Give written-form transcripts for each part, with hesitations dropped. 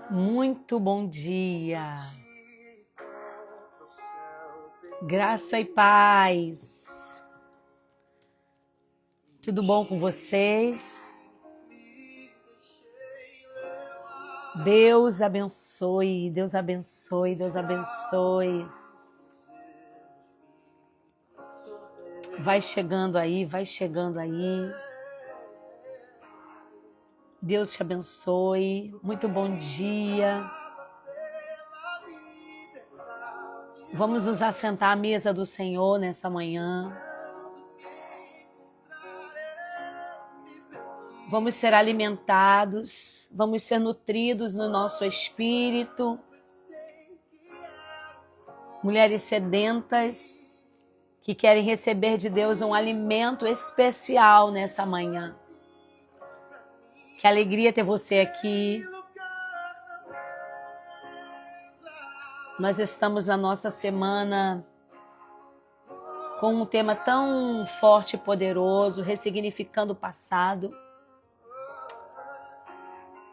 Muito bom dia, graça e paz, tudo bom com vocês? Deus abençoe, Deus abençoe, Deus abençoe. Vai chegando aí, vai chegando aí. Deus te abençoe, muito bom dia. Vamos nos assentar à mesa do Senhor nessa manhã. Vamos ser alimentados, vamos ser nutridos no nosso espírito. Mulheres sedentas que querem receber de Deus um alimento especial nessa manhã. Que alegria ter você aqui. Nós estamos na nossa semana com um tema tão forte e poderoso, ressignificando o passado.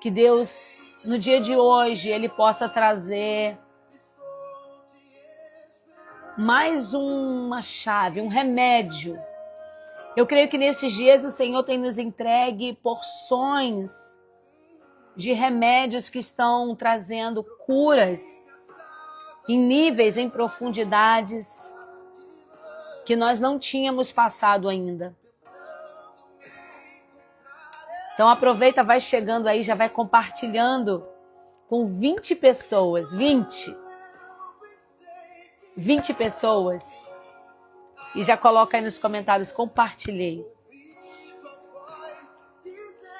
Que Deus, no dia de hoje, Ele possa trazer mais uma chave, um remédio. Eu creio que nesses dias o Senhor tem nos entregue porções de remédios que estão trazendo curas em níveis, em profundidades que nós não tínhamos passado ainda. Então aproveita, vai chegando aí, já vai compartilhando com 20 pessoas, 20 pessoas. E já coloca aí nos comentários, compartilhei.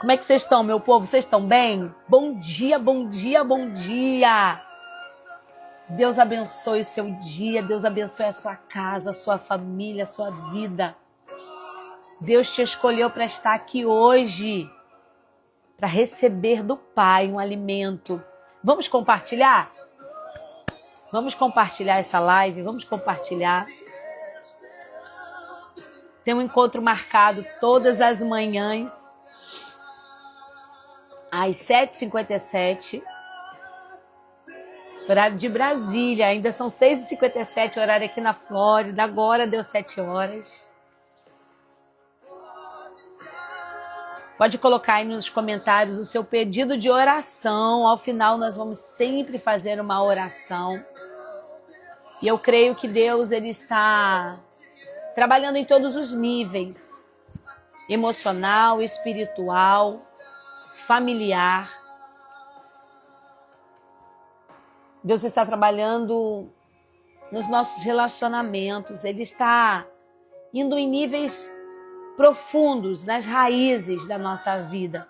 Como é que vocês estão, meu povo? Vocês estão bem? Bom dia, bom dia, bom dia. Deus abençoe o seu dia, Deus abençoe a sua casa, a sua família, a sua vida. Deus te escolheu para estar aqui hoje, para receber do Pai um alimento. Vamos compartilhar? Vamos compartilhar essa live, vamos compartilhar. Tem um encontro marcado todas as manhãs, às 7h57, horário de Brasília. Ainda são 6h57, horário aqui na Flórida. Agora deu 7 horas. Pode colocar aí nos comentários o seu pedido de oração. Ao final nós vamos sempre fazer uma oração. E eu creio que Deus ele está trabalhando em todos os níveis. Emocional, espiritual, familiar. Deus está trabalhando nos nossos relacionamentos. Ele está indo em níveis profundos, nas raízes da nossa vida.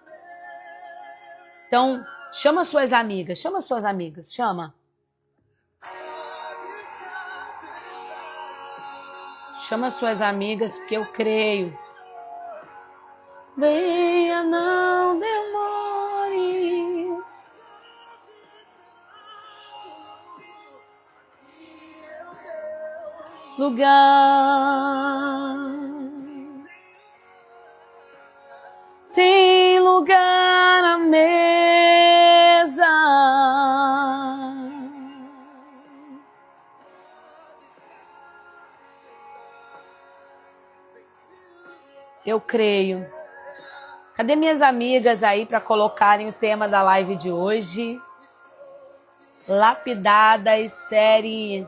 Então, chama suas amigas, chama. Chama suas amigas que eu creio. Venha, não demore. Lugar. Tem lugar à mesa. Eu creio. Cadê minhas amigas aí para colocarem o tema da live de hoje? Lapidadas, série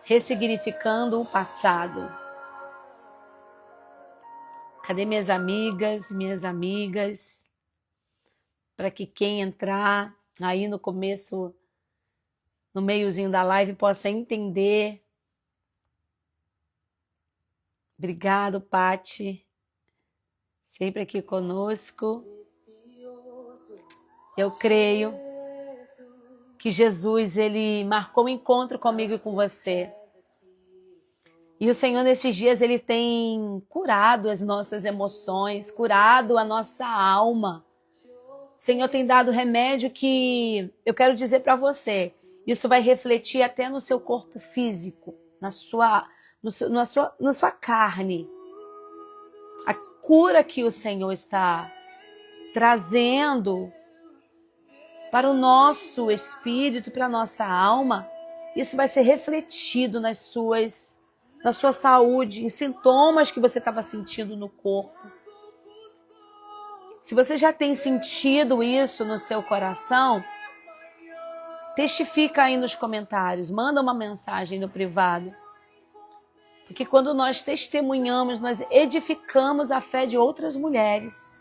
Ressignificando o Passado. Cadê minhas amigas? Para que quem entrar aí no começo, no meiozinho da live, possa entender. Obrigado, Pati. Sempre aqui conosco. Eu creio que Jesus, ele marcou um encontro comigo e com você. E o Senhor, nesses dias, ele tem curado as nossas emoções, curado a nossa alma. O Senhor tem dado remédio que, eu quero dizer para você, isso vai refletir até no seu corpo físico, na sua carne. A cura que o Senhor está trazendo para o nosso espírito, para a nossa alma, isso vai ser refletido na sua saúde, em sintomas que você estava sentindo no corpo. Se você já tem sentido isso no seu coração, testifica aí nos comentários, manda uma mensagem no privado. Porque quando nós testemunhamos, nós edificamos a fé de outras mulheres.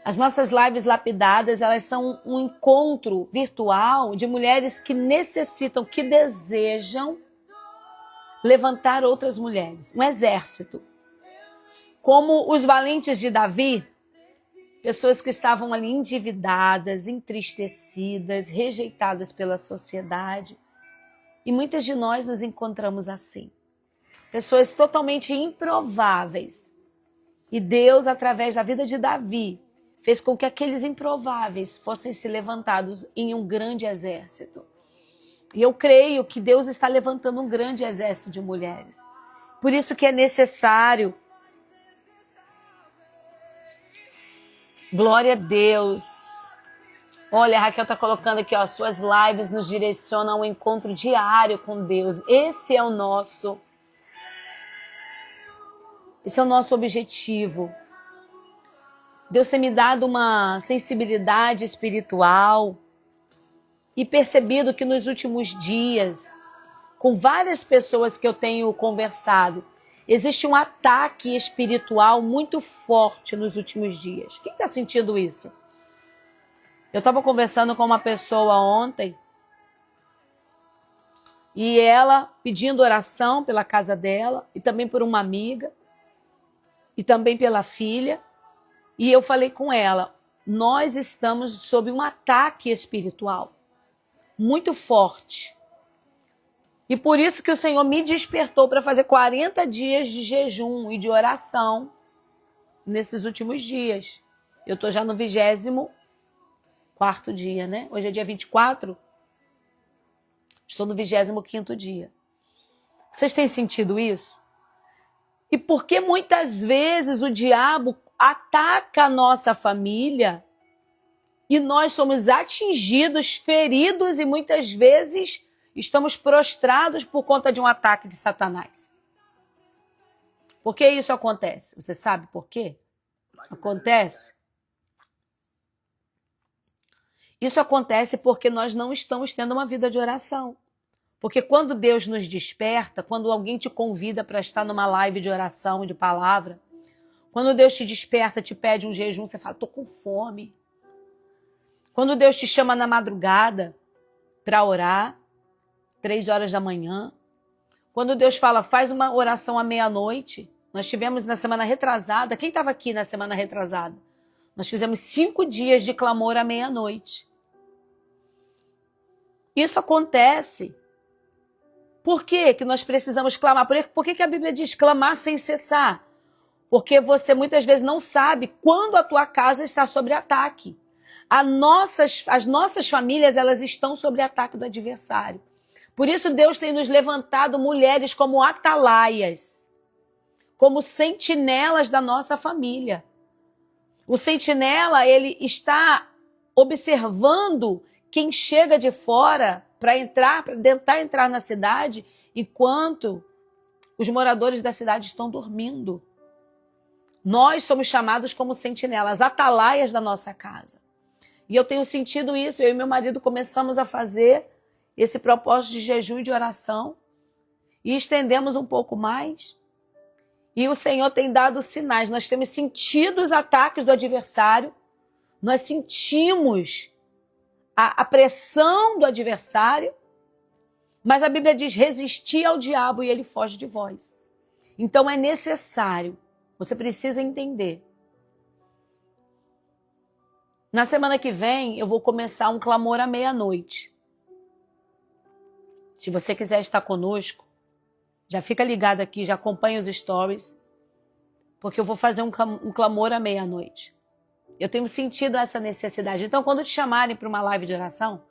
As nossas lives lapidadas, elas são um encontro virtual de mulheres que necessitam, que desejam levantar outras mulheres, um exército. Como os valentes de Davi, pessoas que estavam ali endividadas, entristecidas, rejeitadas pela sociedade. E muitas de nós nos encontramos assim. Pessoas totalmente improváveis. E Deus, através da vida de Davi, fez com que aqueles improváveis fossem se levantados em um grande exército. E eu creio que Deus está levantando um grande exército de mulheres. Por isso que é necessário. Glória a Deus. Olha, a Raquel está colocando aqui, ó, suas lives nos direcionam a um encontro diário com Deus. Esse é o nosso objetivo. Deus tem me dado uma sensibilidade espiritual e percebido que nos últimos dias, com várias pessoas que eu tenho conversado, existe um ataque espiritual muito forte nos últimos dias. Quem está sentindo isso? Eu estava conversando com uma pessoa ontem e ela pedindo oração pela casa dela e também por uma amiga e também pela filha. E eu falei com ela, nós estamos sob um ataque espiritual muito forte. E por isso que o Senhor me despertou para fazer 40 dias de jejum e de oração nesses últimos dias. Eu estou já no 24º dia, né? Hoje é dia 24. Estou no 25º dia. Vocês têm sentido isso? E por que muitas vezes o diabo ataca a nossa família e nós somos atingidos, feridos e muitas vezes estamos prostrados por conta de um ataque de Satanás? Por que isso acontece? Você sabe por quê? Acontece? Isso acontece porque nós não estamos tendo uma vida de oração. Porque quando Deus nos desperta, quando alguém te convida para estar numa live de oração, de palavra, quando Deus te desperta, te pede um jejum, você fala, estou com fome. Quando Deus te chama na madrugada para orar, 3 horas da manhã. Quando Deus fala, faz uma oração à meia-noite. Nós tivemos na semana retrasada, quem estava aqui na semana retrasada? Nós fizemos 5 dias de clamor à meia-noite. Isso acontece. Por que que nós precisamos clamar? Por que que a Bíblia diz clamar sem cessar? Porque você muitas vezes não sabe quando a tua casa está sob ataque. As nossas famílias, elas estão sob ataque do adversário. Por isso Deus tem nos levantado mulheres como atalaias, como sentinelas da nossa família. O sentinela, ele está observando quem chega de fora para tentar entrar na cidade, enquanto os moradores da cidade estão dormindo. Nós somos chamados como sentinelas, atalaias da nossa casa. E eu tenho sentido isso, eu e meu marido começamos a fazer esse propósito de jejum e de oração e estendemos um pouco mais. E o Senhor tem dado sinais, nós temos sentido os ataques do adversário, nós sentimos a pressão do adversário, mas a Bíblia diz, resistir ao diabo e ele foge de vós. Então é necessário, você precisa entender. Na semana que vem eu vou começar um clamor à meia-noite. Se você quiser estar conosco, já fica ligado aqui, já acompanha os stories, porque eu vou fazer um clamor à meia-noite. Eu tenho sentido essa necessidade. Então, quando te chamarem para uma live de oração,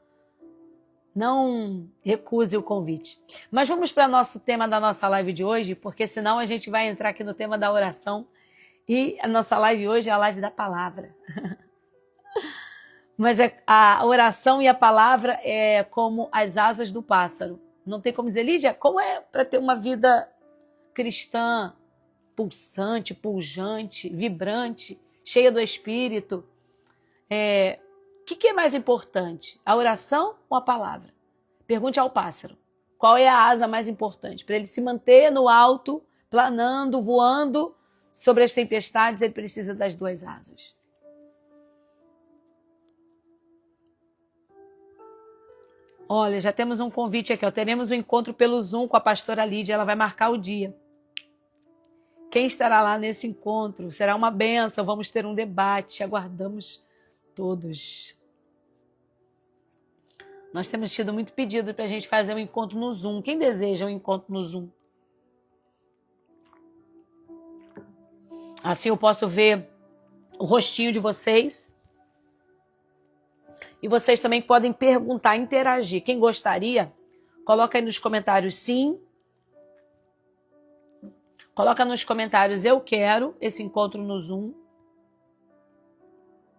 não recuse o convite. Mas vamos para o nosso tema da nossa live de hoje, porque senão a gente vai entrar aqui no tema da oração. E a nossa live hoje é a live da palavra. Mas a oração e a palavra é como as asas do pássaro. Não tem como dizer, Lídia, como é para ter uma vida cristã pulsante, pujante, vibrante, cheia do Espírito? O que é mais importante? A oração ou a palavra? Pergunte ao pássaro. Qual é a asa mais importante? Para ele se manter no alto, planando, voando sobre as tempestades, ele precisa das duas asas. Olha, já temos um convite aqui, ó. Teremos um encontro pelo Zoom com a pastora Lídia, ela vai marcar o dia. Quem estará lá nesse encontro? Será uma bênção, vamos ter um debate, aguardamos todos. Nós temos tido muito pedido para a gente fazer um encontro no Zoom. Quem deseja um encontro no Zoom? Assim eu posso ver o rostinho de vocês. E vocês também podem perguntar, interagir. Quem gostaria, coloca aí nos comentários sim. Coloca nos comentários eu quero esse encontro no Zoom.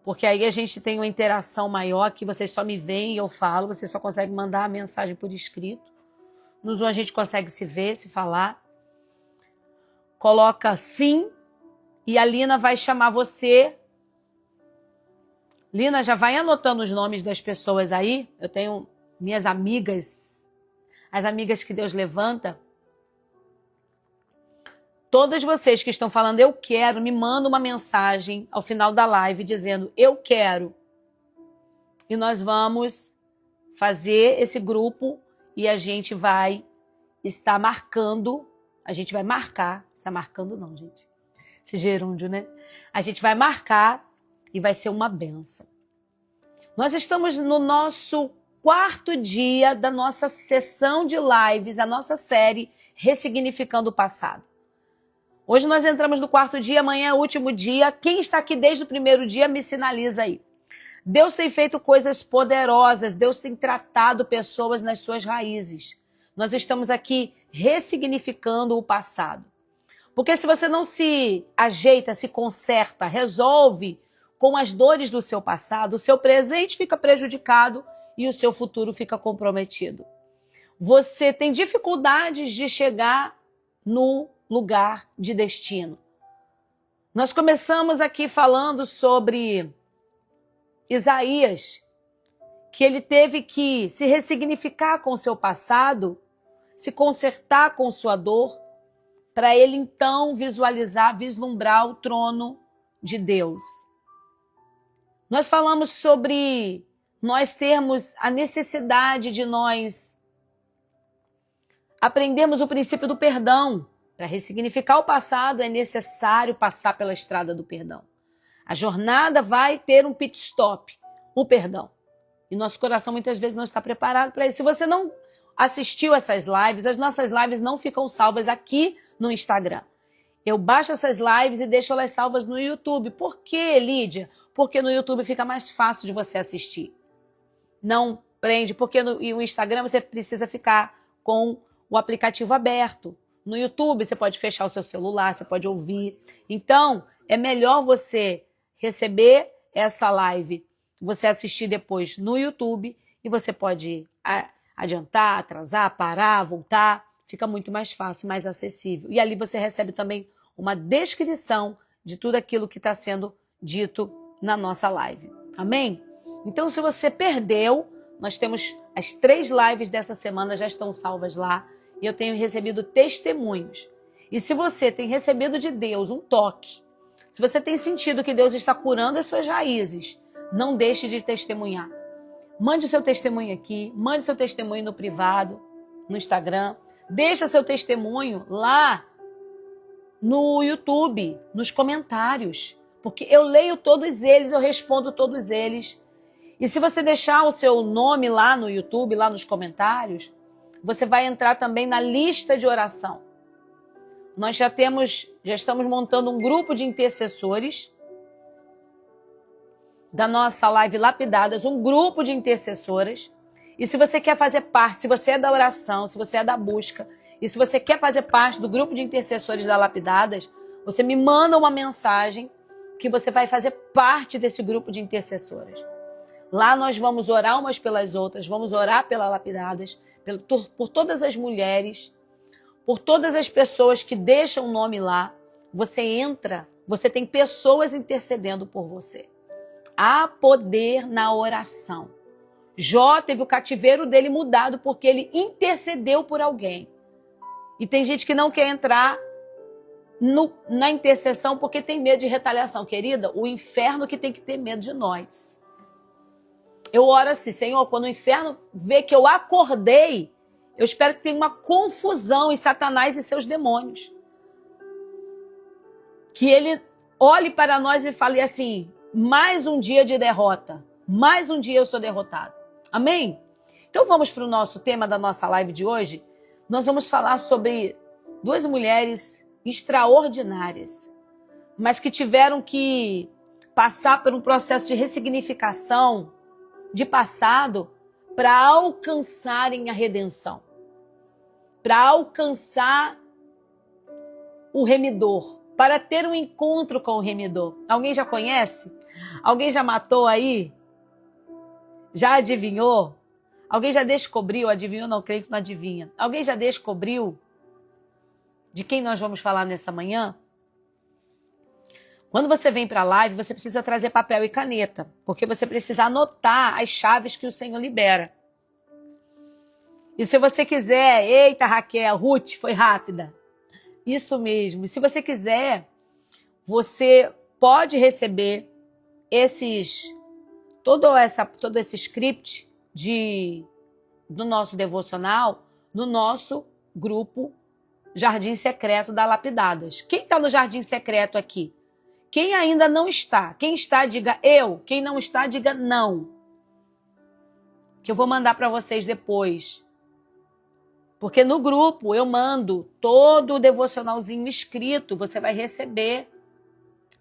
Porque aí a gente tem uma interação maior, que vocês só me veem e eu falo, vocês só conseguem mandar a mensagem por escrito. No Zoom a gente consegue se ver, se falar. Coloca sim e a Lina vai chamar você. Lina, já vai anotando os nomes das pessoas aí. Eu tenho minhas amigas, as amigas que Deus levanta. Todas vocês que estão falando eu quero, me mandam uma mensagem ao final da live dizendo eu quero. E nós vamos fazer esse grupo e a gente vai estar marcando, a gente vai marcar, está marcando não, gente, esse gerúndio, né? A gente vai marcar e vai ser uma bênção. Nós estamos no nosso 4º dia da nossa sessão de lives, a nossa série Ressignificando o Passado. Hoje nós entramos no 4º dia, amanhã é o último dia. Quem está aqui desde o 1º dia, me sinaliza aí. Deus tem feito coisas poderosas, Deus tem tratado pessoas nas suas raízes. Nós estamos aqui ressignificando o passado. Porque se você não se ajeita, se conserta, resolve com as dores do seu passado, o seu presente fica prejudicado e o seu futuro fica comprometido. Você tem dificuldades de chegar no lugar de destino. Nós começamos aqui falando sobre Isaías, que ele teve que se ressignificar com o seu passado, se consertar com sua dor, para ele então visualizar, vislumbrar o trono de Deus. Nós falamos sobre nós termos a necessidade de nós aprendermos o princípio do perdão. Para ressignificar o passado é necessário passar pela estrada do perdão. A jornada vai ter um pit stop, o perdão. E nosso coração muitas vezes não está preparado para isso. Se você não assistiu essas lives, as nossas lives não ficam salvas aqui no Instagram. Eu baixo essas lives e deixo elas salvas no YouTube. Por quê, Lídia? Porque no YouTube fica mais fácil de você assistir. Não prende, porque no Instagram você precisa ficar com o aplicativo aberto. No YouTube você pode fechar o seu celular, você pode ouvir. Então, é melhor você receber essa live, você assistir depois no YouTube e você pode adiantar, atrasar, parar, voltar. Fica muito mais fácil, mais acessível. E ali você recebe também uma descrição de tudo aquilo que está sendo dito na nossa live. Amém? Então, se você perdeu, nós temos as 3 lives dessa semana, já estão salvas lá. E eu tenho recebido testemunhos. E se você tem recebido de Deus um toque, se você tem sentido que Deus está curando as suas raízes, não deixe de testemunhar. Mande o seu testemunho aqui, mande seu testemunho no privado, no Instagram. Deixa seu testemunho lá no YouTube, nos comentários. Porque eu leio todos eles, eu respondo todos eles. E se você deixar o seu nome lá no YouTube, lá nos comentários, você vai entrar também na lista de oração. Nós já estamos montando um grupo de intercessores da nossa live Lapidadas, um grupo de intercessoras. E se você quer fazer parte, se você é da oração, se você é da busca, e se você quer fazer parte do grupo de intercessores da Lapidadas, você me manda uma mensagem que você vai fazer parte desse grupo de intercessoras. Lá nós vamos orar umas pelas outras, vamos orar pelas lapidadas, por todas as mulheres, por todas as pessoas que deixam o nome lá. Você entra, você tem pessoas intercedendo por você. Há poder na oração. Jó teve o cativeiro dele mudado porque ele intercedeu por alguém. E tem gente que não quer entrar na intercessão porque tem medo de retaliação. Querida, o inferno que tem que ter medo de nós. Eu oro assim, Senhor, quando o inferno vê que eu acordei, eu espero que tenha uma confusão em Satanás e seus demônios. Que ele olhe para nós e fale assim, mais um dia de derrota, mais um dia eu sou derrotado. Amém? Então vamos para o nosso tema da nossa live de hoje. Nós vamos falar sobre duas mulheres extraordinárias, mas que tiveram que passar por um processo de ressignificação de passado para alcançarem a redenção, para alcançar o remidor, para ter um encontro com o remidor. Alguém já conhece? Alguém já matou aí? Já adivinhou? Alguém já descobriu? Adivinhou? Não, creio que não adivinha. Alguém já descobriu de quem nós vamos falar nessa manhã? Quando você vem para a live, você precisa trazer papel e caneta, porque você precisa anotar as chaves que o Senhor libera. E se você quiser, eita Raquel, Ruth, foi rápida. Isso mesmo. E se você quiser, você pode receber todo esse script do nosso devocional no nosso grupo Jardim Secreto da Lapidadas. Quem está no Jardim Secreto aqui? Quem ainda não está? Quem está, diga eu. Quem não está, diga não. Que eu vou mandar para vocês depois. Porque no grupo eu mando todo o devocionalzinho escrito. Você vai receber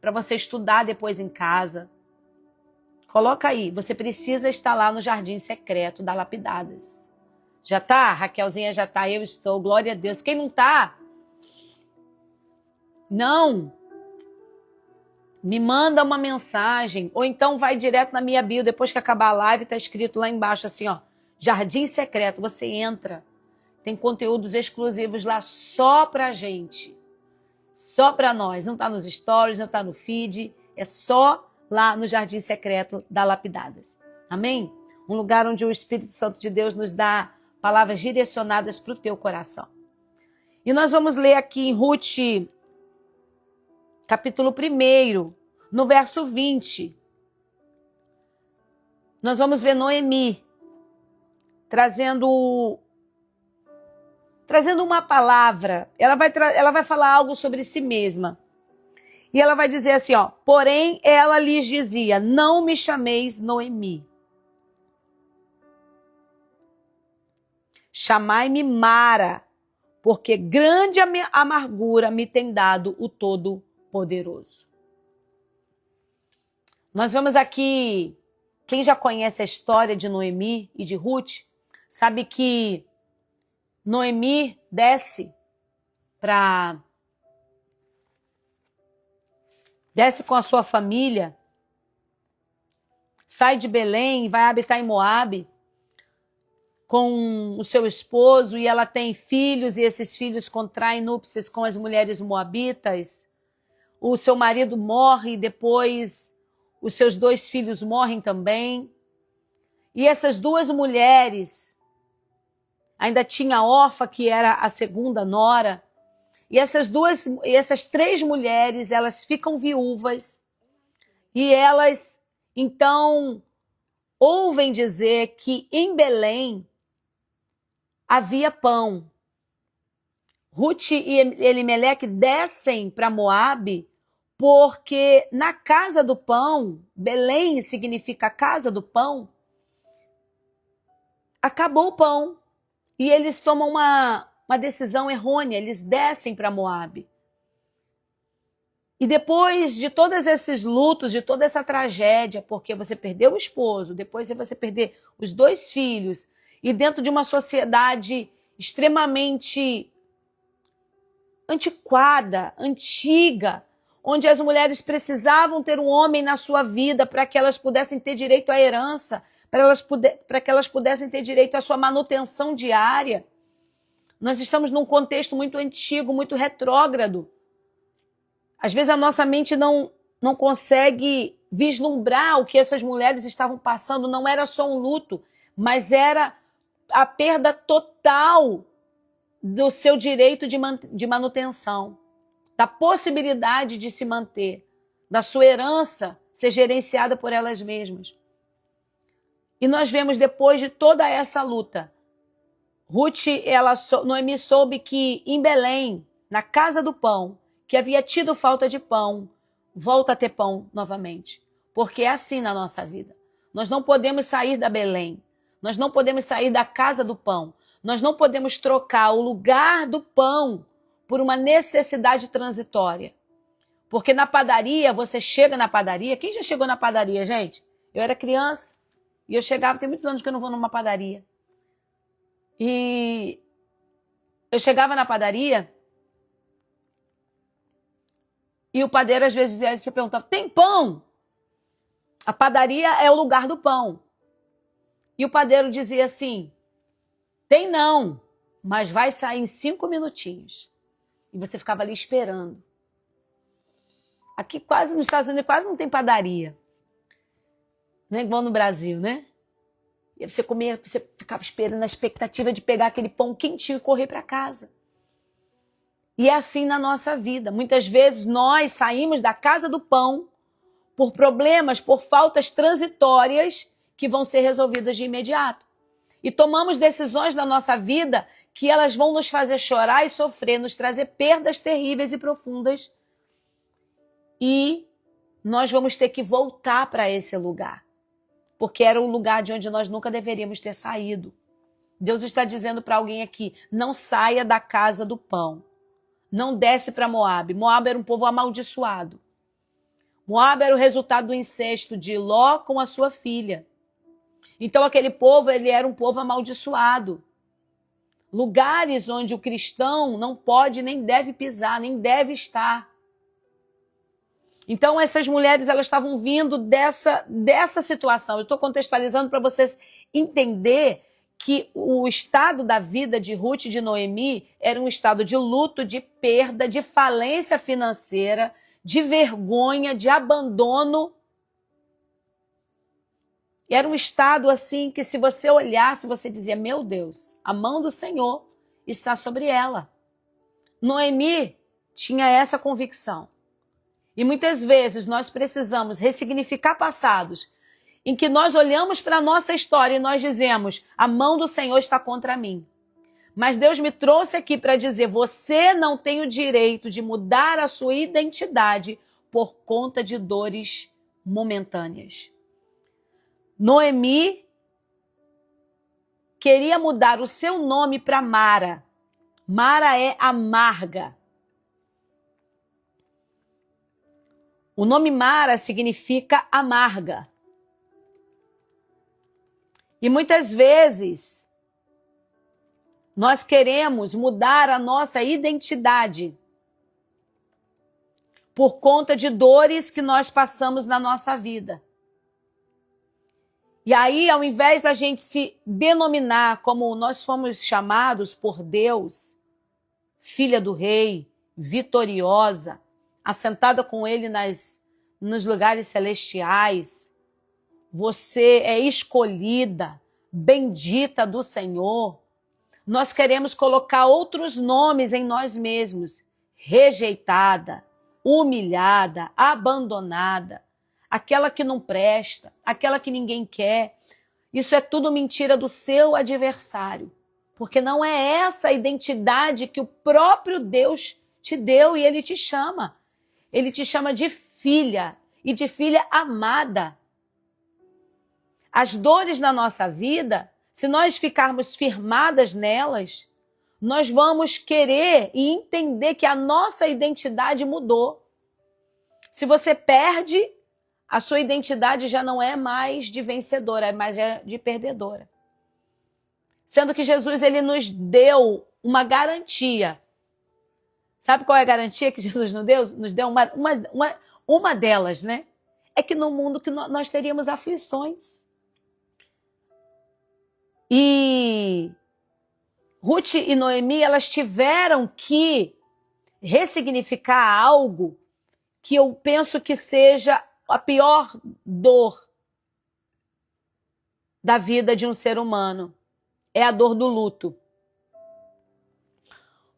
para você estudar depois em casa. Coloca aí. Você precisa estar lá no Jardim Secreto da Lapidadas. Já tá? Raquelzinha já tá. Eu estou. Glória a Deus. Quem não tá? Não. Me manda uma mensagem, ou então vai direto na minha bio, depois que acabar a live, tá escrito lá embaixo assim, ó, Jardim Secreto, você entra, tem conteúdos exclusivos lá só pra gente, só pra nós, não tá nos stories, não tá no feed, é só lá no Jardim Secreto da Lapidadas, amém? Um lugar onde o Espírito Santo de Deus nos dá palavras direcionadas pro teu coração. E nós vamos ler aqui em Ruth, capítulo 1, no verso 20. Nós vamos ver Noemi trazendo uma palavra. Ela vai falar algo sobre si mesma. E ela vai dizer assim, ó, porém ela lhes dizia, não me chameis Noemi. Chamai-me Mara, porque grande amargura me tem dado o Todo-Poderoso. Nós vamos aqui, quem já conhece a história de Noemi e de Ruth, sabe que Noemi desce com a sua família, sai de Belém e vai habitar em Moabe com o seu esposo, e ela tem filhos, e esses filhos contraem núpcias com as mulheres moabitas. O seu marido morre, e depois os seus 2 filhos morrem também. E essas 2 mulheres, ainda tinha Orfa, que era a segunda nora, e essas 3 mulheres, elas ficam viúvas, e elas, então, ouvem dizer que em Belém havia pão. Ruth e Elimeleque descem para Moabe, porque na casa do pão, Belém significa casa do pão, acabou o pão. E eles tomam uma decisão errônea, eles descem para Moabe. E depois de todos esses lutos, de toda essa tragédia, porque você perdeu o esposo, depois você perder os 2 filhos, e dentro de uma sociedade extremamente antiquada, antiga, onde as mulheres precisavam ter um homem na sua vida para que elas pudessem ter direito à herança, para que elas pudessem ter direito à sua manutenção diária. Nós estamos num contexto muito antigo, muito retrógrado. Às vezes a nossa mente não consegue vislumbrar o que essas mulheres estavam passando. Não era só um luto, mas era a perda total do seu direito de manutenção, da possibilidade de se manter, da sua herança ser gerenciada por elas mesmas. E nós vemos, depois de toda essa luta, Noemi soube que em Belém, na casa do pão, que havia tido falta de pão, volta a ter pão novamente. Porque é assim na nossa vida. Nós não podemos sair da Belém. Nós não podemos sair da casa do pão. Nós não podemos trocar o lugar do pão por uma necessidade transitória. Porque na padaria, você chega na padaria... Quem já chegou na padaria, gente? Eu era criança e eu chegava... Tem muitos anos que eu não vou numa padaria. E eu chegava na padaria e o padeiro às vezes dizia, você perguntava, tem pão? A padaria é o lugar do pão. E o padeiro dizia assim, tem não, mas vai sair em 5 minutinhos. E você ficava ali esperando. Aqui quase nos Estados Unidos quase não tem padaria. Não é igual no Brasil, né? E você comia, você ficava esperando a expectativa de pegar aquele pão quentinho e correr para casa. E é assim na nossa vida. Muitas vezes nós saímos da casa do pão por problemas, por faltas transitórias que vão ser resolvidas de imediato. E tomamos decisões na nossa vida que elas vão nos fazer chorar e sofrer, nos trazer perdas terríveis e profundas. E nós vamos ter que voltar para esse lugar. Porque era o lugar de onde nós nunca deveríamos ter saído. Deus está dizendo para alguém aqui, não saia da casa do pão. Não desce para Moabe. Moabe era um povo amaldiçoado. Moabe era o resultado do incesto de Ló com a sua filha. Então aquele povo, ele era um povo amaldiçoado. Lugares onde o cristão não pode nem deve pisar, nem deve estar. Então essas mulheres, elas estavam vindo dessa situação. Eu estou contextualizando para vocês entender que o estado da vida de Ruth e de Noemi era um estado de luto, de perda, de falência financeira, de vergonha, de abandono. Era um estado assim que se você olhasse, você dizia, meu Deus, a mão do Senhor está sobre ela. Noemi tinha essa convicção. E muitas vezes nós precisamos ressignificar passados em que nós olhamos para a nossa história e nós dizemos, a mão do Senhor está contra mim. Mas Deus me trouxe aqui para dizer, você não tem o direito de mudar a sua identidade por conta de dores momentâneas. Noemi queria mudar o seu nome para Mara. Mara é amarga. O nome Mara significa amarga. E muitas vezes nós queremos mudar a nossa identidade por conta de dores que nós passamos na nossa vida. E aí, ao invés da gente se denominar como nós fomos chamados por Deus, filha do rei, vitoriosa, assentada com ele nos lugares celestiais, você é escolhida, bendita do Senhor. Nós queremos colocar outros nomes em nós mesmos. Rejeitada, humilhada, abandonada, aquela que não presta, aquela que ninguém quer. Isso é tudo mentira do seu adversário. Porque não é essa a identidade que o próprio Deus te deu e ele te chama. Ele te chama de filha e de filha amada. As dores na nossa vida, se nós ficarmos firmadas nelas, nós vamos querer e entender que a nossa identidade mudou. Se você perde, a sua identidade já não é mais de vencedora, mas é de perdedora. Sendo que Jesus, ele nos deu uma garantia Sabe qual é a garantia que Jesus nos deu? Nos deu uma delas, né? É que no mundo que nós teríamos aflições. E Ruth e Noemi, elas tiveram que ressignificar algo que eu penso que seja a pior dor da vida de um ser humano. É a dor do luto.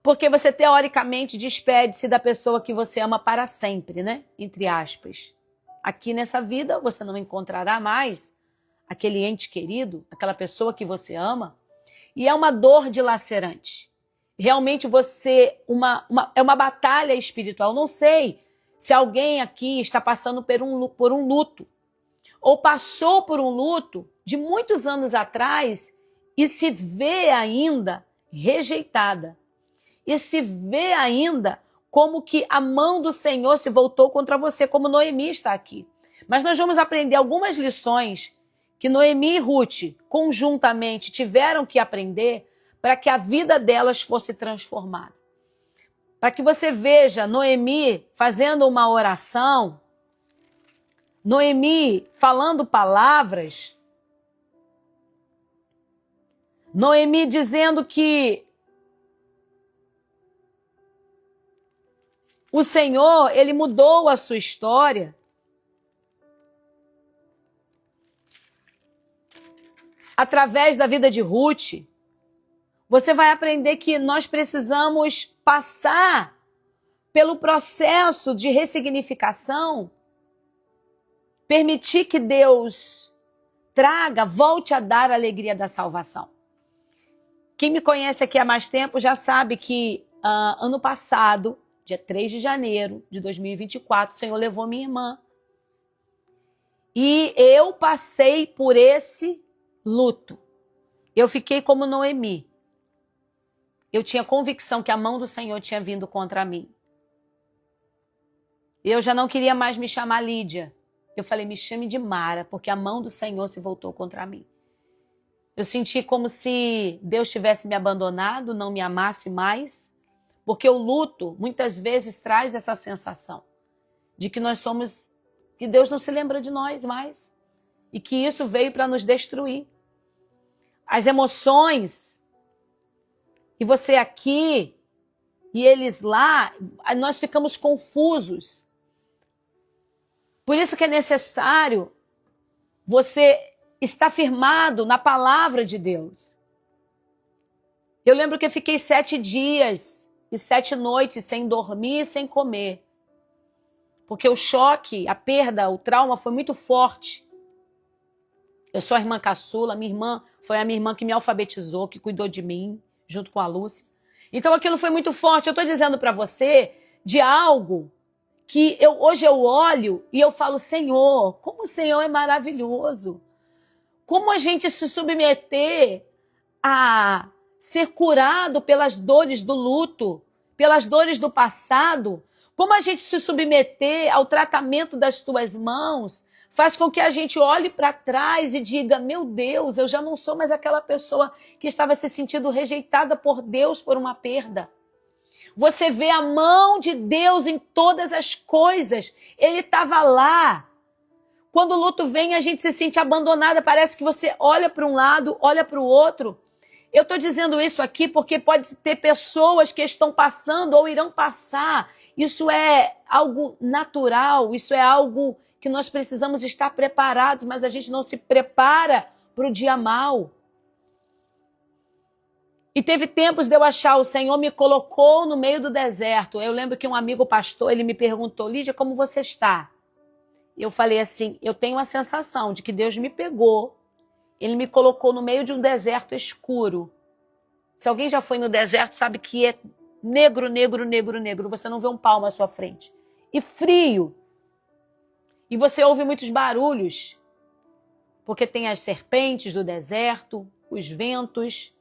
Porque você, teoricamente, despede-se da pessoa que você ama para sempre, né? Entre aspas. Aqui nessa vida, você não encontrará mais aquele ente querido, aquela pessoa que você ama. E é uma dor dilacerante. Realmente é uma batalha espiritual. Não sei se alguém aqui está passando por um luto, ou passou por um luto de muitos anos atrás e se vê ainda rejeitada. E se vê ainda como que a mão do Senhor se voltou contra você, como Noemi está aqui. Mas nós vamos aprender algumas lições que Noemi e Ruth, conjuntamente, tiveram que aprender para que a vida delas fosse transformada. Para que você veja Noemi fazendo uma oração, Noemi falando palavras, Noemi dizendo que o Senhor, ele mudou a sua história. Através da vida de Ruth, você vai aprender que nós precisamos passar pelo processo de ressignificação, permitir que Deus volte a dar a alegria da salvação. Quem me conhece aqui há mais tempo já sabe que ano passado, dia 3 de janeiro de 2024, o Senhor levou minha irmã. E eu passei por esse luto. Eu fiquei como Noemi. Eu tinha convicção que a mão do Senhor tinha vindo contra mim. Eu já não queria mais me chamar Lídia. Eu falei, me chame de Mara, porque a mão do Senhor se voltou contra mim. Eu senti como se Deus tivesse me abandonado, não me amasse mais, porque o luto muitas vezes traz essa sensação de que que Deus não se lembra de nós mais e que isso veio para nos destruir. As emoções, e você aqui e eles lá, nós ficamos confusos. Por isso que é necessário você estar firmado na palavra de Deus. Eu lembro que eu fiquei 7 dias e 7 noites sem dormir e sem comer. Porque o choque, a perda, o trauma foi muito forte. Eu sou a irmã caçula, minha irmã foi a minha irmã que me alfabetizou, que cuidou de mim, junto com a Lúcia. Então aquilo foi muito forte. Eu estou dizendo para você de algo que hoje eu olho e eu falo, Senhor, como o Senhor é maravilhoso. Como a gente se submeter a ser curado pelas dores do luto, pelas dores do passado, como a gente se submeter ao tratamento das tuas mãos, faz com que a gente olhe para trás e diga, meu Deus, eu já não sou mais aquela pessoa que estava se sentindo rejeitada por Deus por uma perda. Você vê a mão de Deus em todas as coisas. Ele estava lá. Quando o luto vem, a gente se sente abandonada. Parece que você olha para um lado, olha para o outro. Eu estou dizendo isso aqui porque pode ter pessoas que estão passando ou irão passar. Isso é algo natural, isso é algo que nós precisamos estar preparados, mas a gente não se prepara para o dia mau. E teve tempos de eu achar, o Senhor me colocou no meio do deserto. Eu lembro que um amigo pastor, ele me perguntou, Lídia, como você está? Eu falei assim, eu tenho a sensação de que Deus me pegou, ele me colocou no meio de um deserto escuro. Se alguém já foi no deserto, sabe que é negro, negro, negro, negro. Você não vê um palmo à sua frente. E frio. E você ouve muitos barulhos, porque tem as serpentes do deserto, os ventos.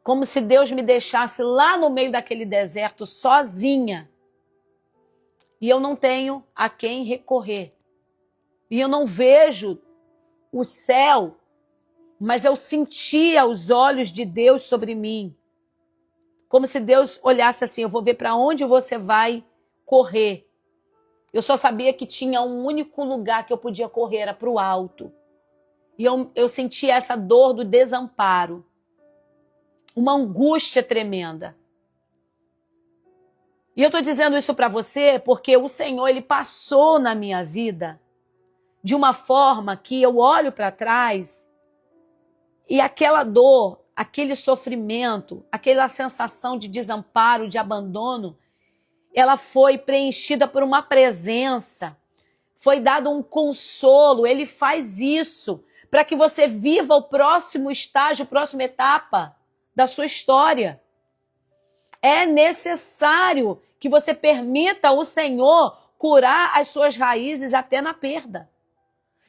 Como se Deus me deixasse lá no meio daquele deserto, sozinha. E eu não tenho a quem recorrer. E eu não vejo o céu, mas eu sentia os olhos de Deus sobre mim. Como se Deus olhasse assim, eu vou ver para onde você vai correr. Eu só sabia que tinha um único lugar que eu podia correr, era para o alto. E eu sentia essa dor do desamparo. Uma angústia tremenda. E eu estou dizendo isso para você porque o Senhor, Ele passou na minha vida de uma forma que eu olho para trás e aquela dor, aquele sofrimento, aquela sensação de desamparo, de abandono, ela foi preenchida por uma presença, foi dado um consolo. Ele faz isso para que você viva o próximo estágio, a próxima etapa da sua história. É necessário que você permita o Senhor curar as suas raízes até na perda.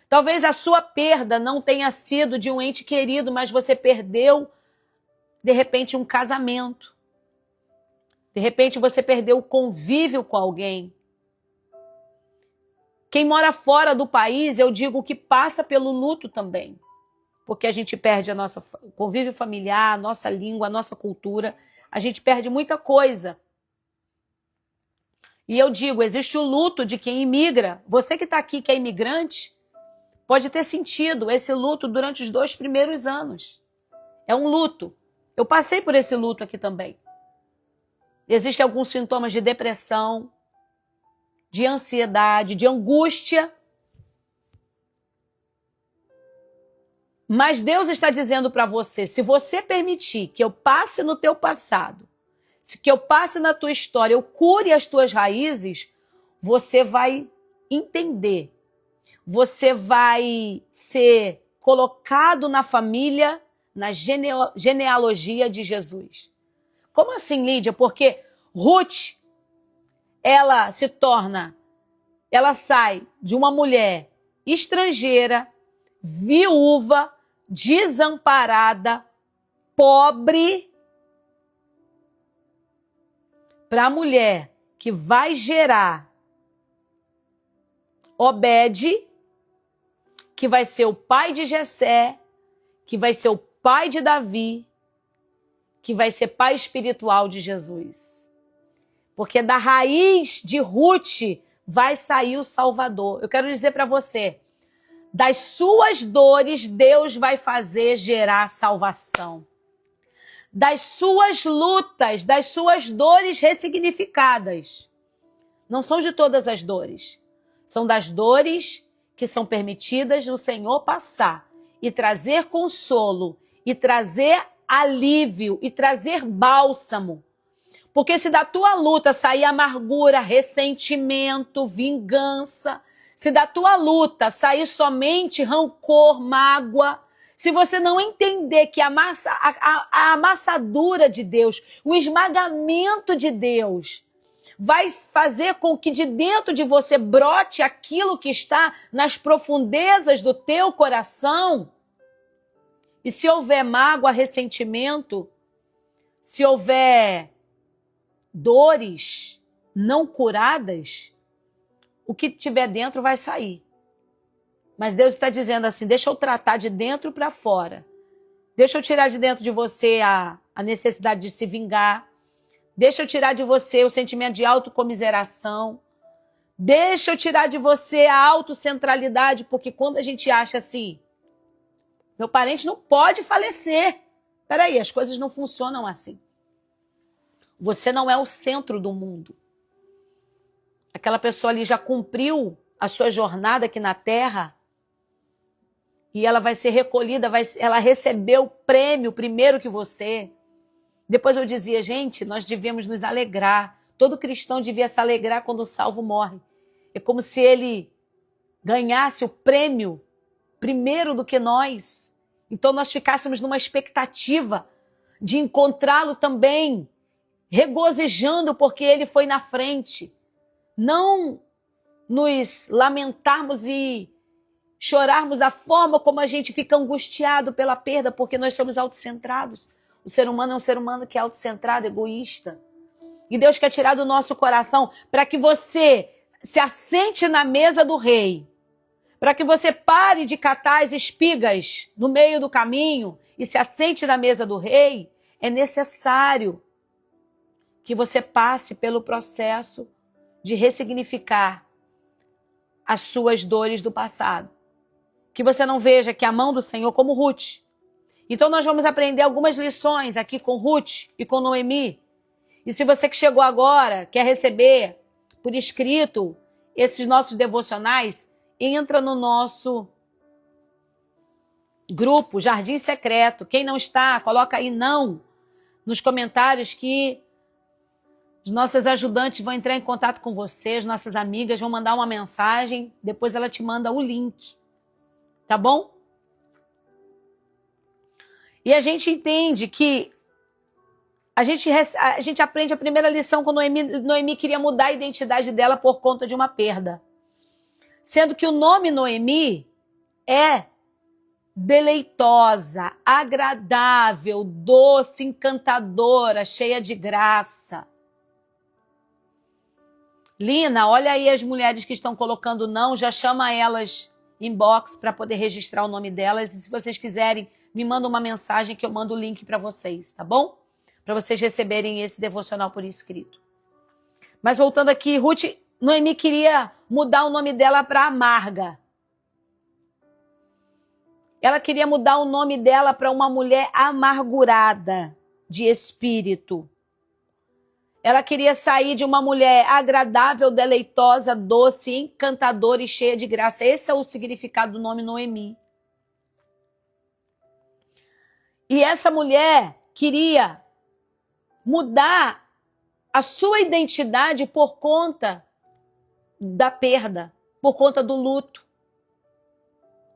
Talvez a sua perda não tenha sido de um ente querido, mas você perdeu, de repente, um casamento. De repente, você perdeu o convívio com alguém. Quem mora fora do país, eu digo que passa pelo luto também. Porque a gente perde o nosso convívio familiar, a nossa língua, a nossa cultura. A gente perde muita coisa. E eu digo, existe o luto de quem imigra. Você que está aqui, que é imigrante, pode ter sentido esse luto durante os 2 primeiros anos. É um luto. Eu passei por esse luto aqui também. Existem alguns sintomas de depressão, de ansiedade, de angústia. Mas Deus está dizendo para você, se você permitir que eu passe no teu passado, que eu passe na tua história, eu cure as tuas raízes, você vai entender. Você vai ser colocado na família, na genealogia de Jesus. Como assim, Lídia? Porque Ruth, ela sai de uma mulher estrangeira, viúva, desamparada, pobre, para a mulher que vai gerar Obed, que vai ser o pai de Jessé, que vai ser o pai de Davi, que vai ser pai espiritual de Jesus. Porque da raiz de Ruth vai sair o Salvador. Eu quero dizer para você, das suas dores, Deus vai fazer gerar salvação. Das suas lutas, das suas dores ressignificadas. Não são de todas as dores. São das dores que são permitidas o Senhor passar e trazer consolo, e trazer alívio, e trazer bálsamo. Porque se da tua luta sair amargura, ressentimento, vingança, se da tua luta sair somente rancor, mágoa, se você não entender que a amassadura de Deus, o esmagamento de Deus, vai fazer com que de dentro de você brote aquilo que está nas profundezas do teu coração. E se houver mágoa, ressentimento, se houver dores não curadas, o que tiver dentro vai sair. Mas Deus está dizendo assim, deixa eu tratar de dentro para fora. Deixa eu tirar de dentro de você a necessidade de se vingar. Deixa eu tirar de você o sentimento de autocomiseração. Deixa eu tirar de você a autocentralidade, porque quando a gente acha assim, meu parente não pode falecer. Peraí, as coisas não funcionam assim. Você não é o centro do mundo. Aquela pessoa ali já cumpriu a sua jornada aqui na Terra e ela vai ser recolhida, ela recebeu o prêmio primeiro que você. Depois eu dizia, gente, nós devemos nos alegrar. Todo cristão devia se alegrar quando o salvo morre. É como se ele ganhasse o prêmio primeiro do que nós. Então nós ficássemos numa expectativa de encontrá-lo também, regozijando porque ele foi na frente. Não nos lamentarmos e chorarmos da forma como a gente fica angustiado pela perda, porque nós somos autocentrados. O ser humano é um ser humano que é autocentrado, egoísta. E Deus quer tirar do nosso coração para que você se assente na mesa do rei, para que você pare de catar as espigas no meio do caminho e se assente na mesa do rei. É necessário que você passe pelo processo de ressignificar as suas dores do passado. Que você não veja que a mão do Senhor como Ruth. Então nós vamos aprender algumas lições aqui com Ruth e com Noemi. E se você que chegou agora quer receber por escrito esses nossos devocionais, entra no nosso grupo Jardim Secreto. Quem não está, coloca aí não nos comentários que as nossas ajudantes vão entrar em contato com você, as nossas amigas vão mandar uma mensagem, depois ela te manda o link. Tá bom? E a gente entende que a gente aprende a primeira lição quando Noemi queria mudar a identidade dela por conta de uma perda. Sendo que o nome Noemi é deleitosa, agradável, doce, encantadora, cheia de graça. Lina, olha aí as mulheres que estão colocando não, já chama elas inbox para poder registrar o nome delas. E se vocês quiserem, me manda uma mensagem que eu mando o link para vocês, tá bom? Para vocês receberem esse devocional por escrito. Mas voltando aqui, Noemi queria mudar o nome dela para Amarga. Ela queria mudar o nome dela para uma mulher amargurada de espírito. Ela queria sair de uma mulher agradável, deleitosa, doce, encantadora e cheia de graça. Esse é o significado do nome Noemi. E essa mulher queria mudar a sua identidade por conta da perda, por conta do luto.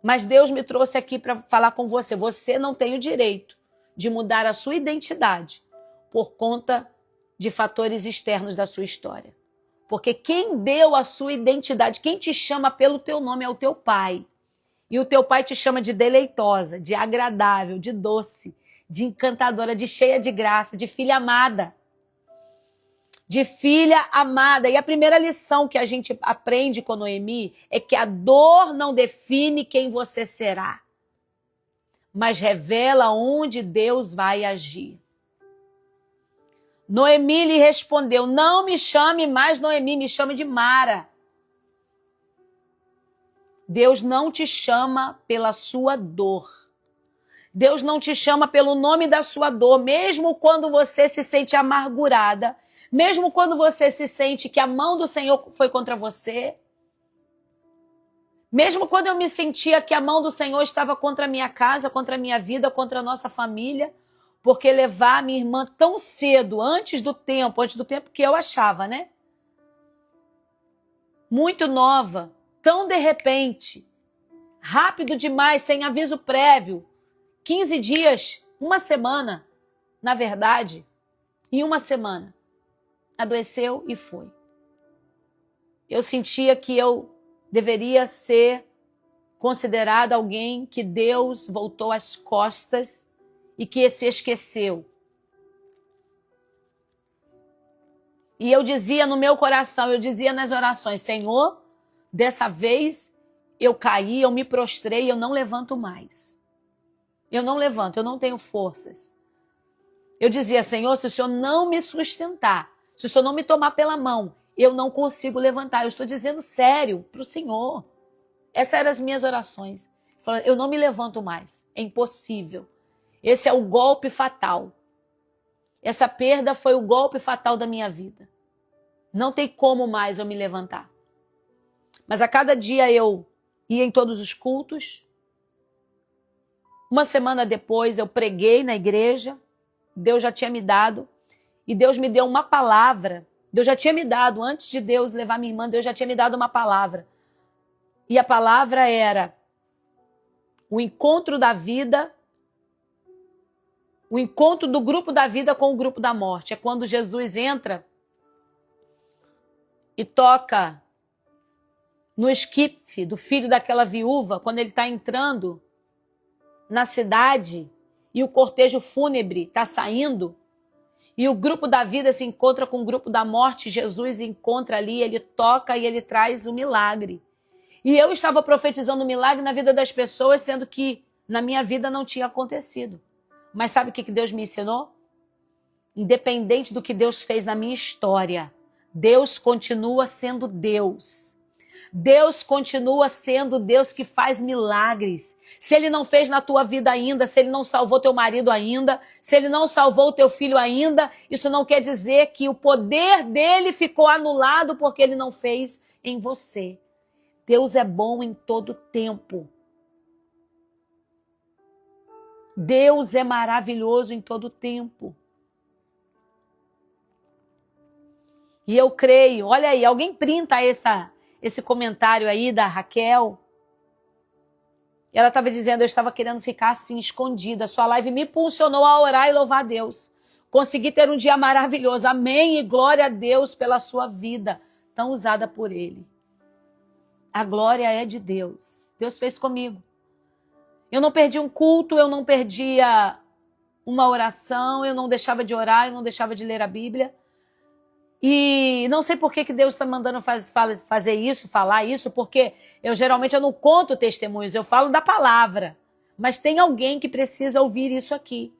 Mas Deus me trouxe aqui para falar com você. Você não tem o direito de mudar a sua identidade por conta de fatores externos da sua história. Porque quem deu a sua identidade, quem te chama pelo teu nome é o teu pai. E o teu pai te chama de deleitosa, de agradável, de doce, de encantadora, de cheia de graça, de filha amada. De filha amada. E a primeira lição que a gente aprende com Noemi é que a dor não define quem você será, mas revela onde Deus vai agir. Noemi lhe respondeu, não me chame mais Noemi, me chame de Mara. Deus não te chama pela sua dor. Deus não te chama pelo nome da sua dor, mesmo quando você se sente amargurada, mesmo quando você se sente que a mão do Senhor foi contra você, mesmo quando eu me sentia que a mão do Senhor estava contra a minha casa, contra a minha vida, contra a nossa família, porque levar a minha irmã tão cedo, antes do tempo que eu achava, né? Muito nova, tão de repente, rápido demais, sem aviso prévio, 15 dias, uma semana, na verdade, em uma semana, adoeceu e foi. Eu sentia que eu deveria ser considerada alguém que Deus voltou as costas e que se esqueceu. E eu dizia no meu coração, eu dizia nas orações, Senhor, dessa vez eu caí, eu me prostrei, eu não levanto mais. Eu não levanto, eu não tenho forças. Eu dizia, Senhor, se o Senhor não me sustentar, se o Senhor não me tomar pela mão, eu não consigo levantar. Eu estou dizendo sério para o Senhor. Essas eram as minhas orações. Eu não me levanto mais, é impossível. Esse é o golpe fatal. Essa perda foi o golpe fatal da minha vida. Não tem como mais eu me levantar. Mas a cada dia eu ia em todos os cultos. Uma semana depois eu preguei na igreja. Deus já tinha me dado. E Deus me deu uma palavra. Deus já tinha me dado, antes de Deus levar minha irmã, Deus já tinha me dado uma palavra. E a palavra era o encontro da vida, o encontro do grupo da vida com o grupo da morte. É quando Jesus entra e toca no esquife do filho daquela viúva, quando ele está entrando na cidade e o cortejo fúnebre está saindo, e o grupo da vida se encontra com o grupo da morte, Jesus encontra ali, ele toca e ele traz o milagre. E eu estava profetizando o milagre na vida das pessoas, sendo que na minha vida não tinha acontecido. Mas sabe o que Deus me ensinou? independente do que Deus fez na minha história, Deus continua sendo Deus. Deus continua sendo Deus que faz milagres. Se Ele não fez na tua vida ainda, se Ele não salvou teu marido ainda, se Ele não salvou teu filho ainda, isso não quer dizer que o poder dele ficou anulado porque Ele não fez em você. Deus é bom em todo tempo. Deus é maravilhoso em todo tempo. E eu creio, olha aí, alguém printa esse comentário aí da Raquel. Ela estava dizendo, eu estava querendo ficar assim, escondida. Sua live me impulsionou a orar e louvar a Deus. Consegui ter um dia maravilhoso. Amém e glória a Deus pela sua vida, tão usada por Ele. A glória é de Deus. Deus fez comigo. Eu não perdi um culto, eu não perdia uma oração, eu não deixava de orar, eu não deixava de ler a Bíblia. E não sei por que Deus está mandando fazer isso, falar isso, porque geralmente eu não conto testemunhos, eu falo da palavra. Mas tem alguém que precisa ouvir isso aqui.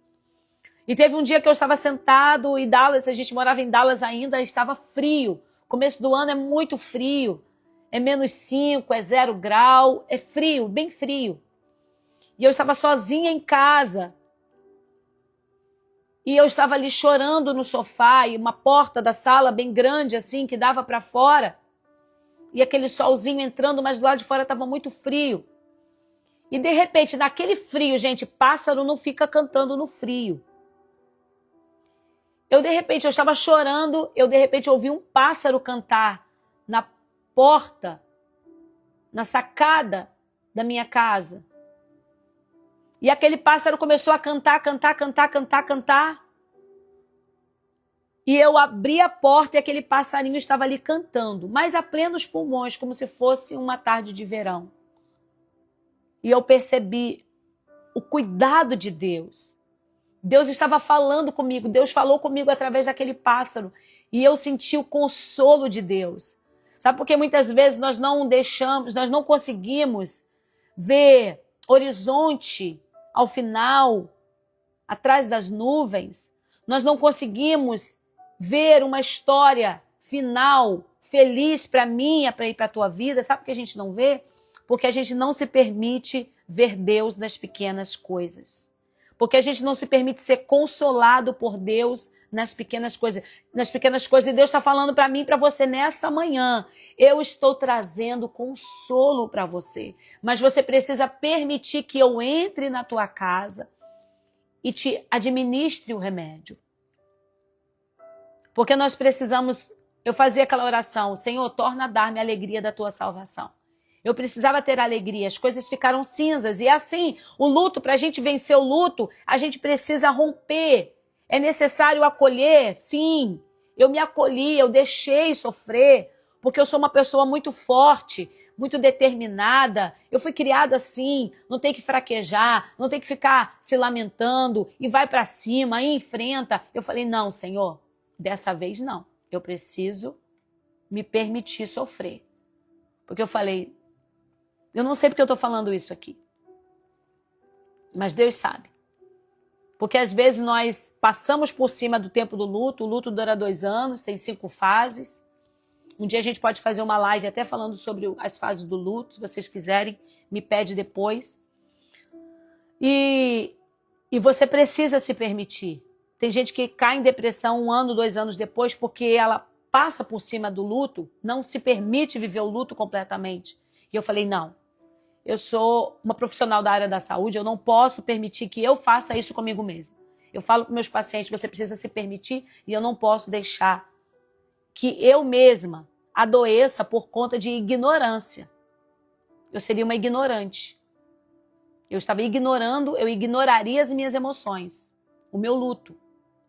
E teve um dia que eu estava sentado em Dallas, a gente morava em Dallas ainda, estava frio. Começo do ano é muito frio. É -5, é 0 grau, é frio, bem frio. E eu estava sozinha em casa. E eu estava ali chorando no sofá, e uma porta da sala bem grande, assim, que dava para fora. E aquele solzinho entrando, mas do lado de fora estava muito frio. E de repente, naquele frio, gente, pássaro não fica cantando no frio. Eu estava chorando, de repente ouvi um pássaro cantar na porta, na sacada da minha casa. E aquele pássaro começou a cantar. E eu abri a porta e aquele passarinho estava ali cantando, mas a plenos pulmões, como se fosse uma tarde de verão. E eu percebi o cuidado de Deus. Deus estava falando comigo, Deus falou comigo através daquele pássaro. E eu senti o consolo de Deus. Sabe por que muitas vezes nós não conseguimos ver horizonte ao final, atrás das nuvens? Nós não conseguimos ver uma história final feliz para mim e para a tua vida. Sabe por que a gente não vê? Porque a gente não se permite ver Deus nas pequenas coisas. Porque a gente não se permite ser consolado por Deus nas pequenas coisas. Nas pequenas coisas. E Deus está falando para mim e para você nessa manhã. Eu estou trazendo consolo para você. Mas você precisa permitir que eu entre na tua casa e te administre o remédio. Porque nós precisamos... Eu fazia aquela oração, Senhor, torna a dar-me a alegria da tua salvação. Eu precisava ter alegria, as coisas ficaram cinzas. E é assim, o luto, para a gente vencer o luto, a gente precisa romper. É necessário acolher, sim. Eu me acolhi, eu deixei sofrer, porque eu sou uma pessoa muito forte, muito determinada. Eu fui criada assim, não tem que fraquejar, não tem que ficar se lamentando, e vai para cima, e enfrenta. Eu falei, não, Senhor, dessa vez não. Eu preciso me permitir sofrer. Porque eu falei, eu não sei porque eu estou falando isso aqui. Mas Deus sabe. Porque às vezes nós passamos por cima do tempo do luto. O luto dura 2 anos, tem 5 fases. Um dia a gente pode fazer uma live até falando sobre as fases do luto. Se vocês quiserem, me pede depois. E você precisa se permitir. Tem gente que cai em depressão 1 ano, 2 anos depois, porque ela passa por cima do luto, não se permite viver o luto completamente. E eu falei, não, eu sou uma profissional da área da saúde, eu não posso permitir que eu faça isso comigo mesmo. Eu falo para meus pacientes, você precisa se permitir e eu não posso deixar que eu mesma adoeça por conta de ignorância. Eu seria uma ignorante. Eu estava ignorando, eu ignoraria as minhas emoções, o meu luto.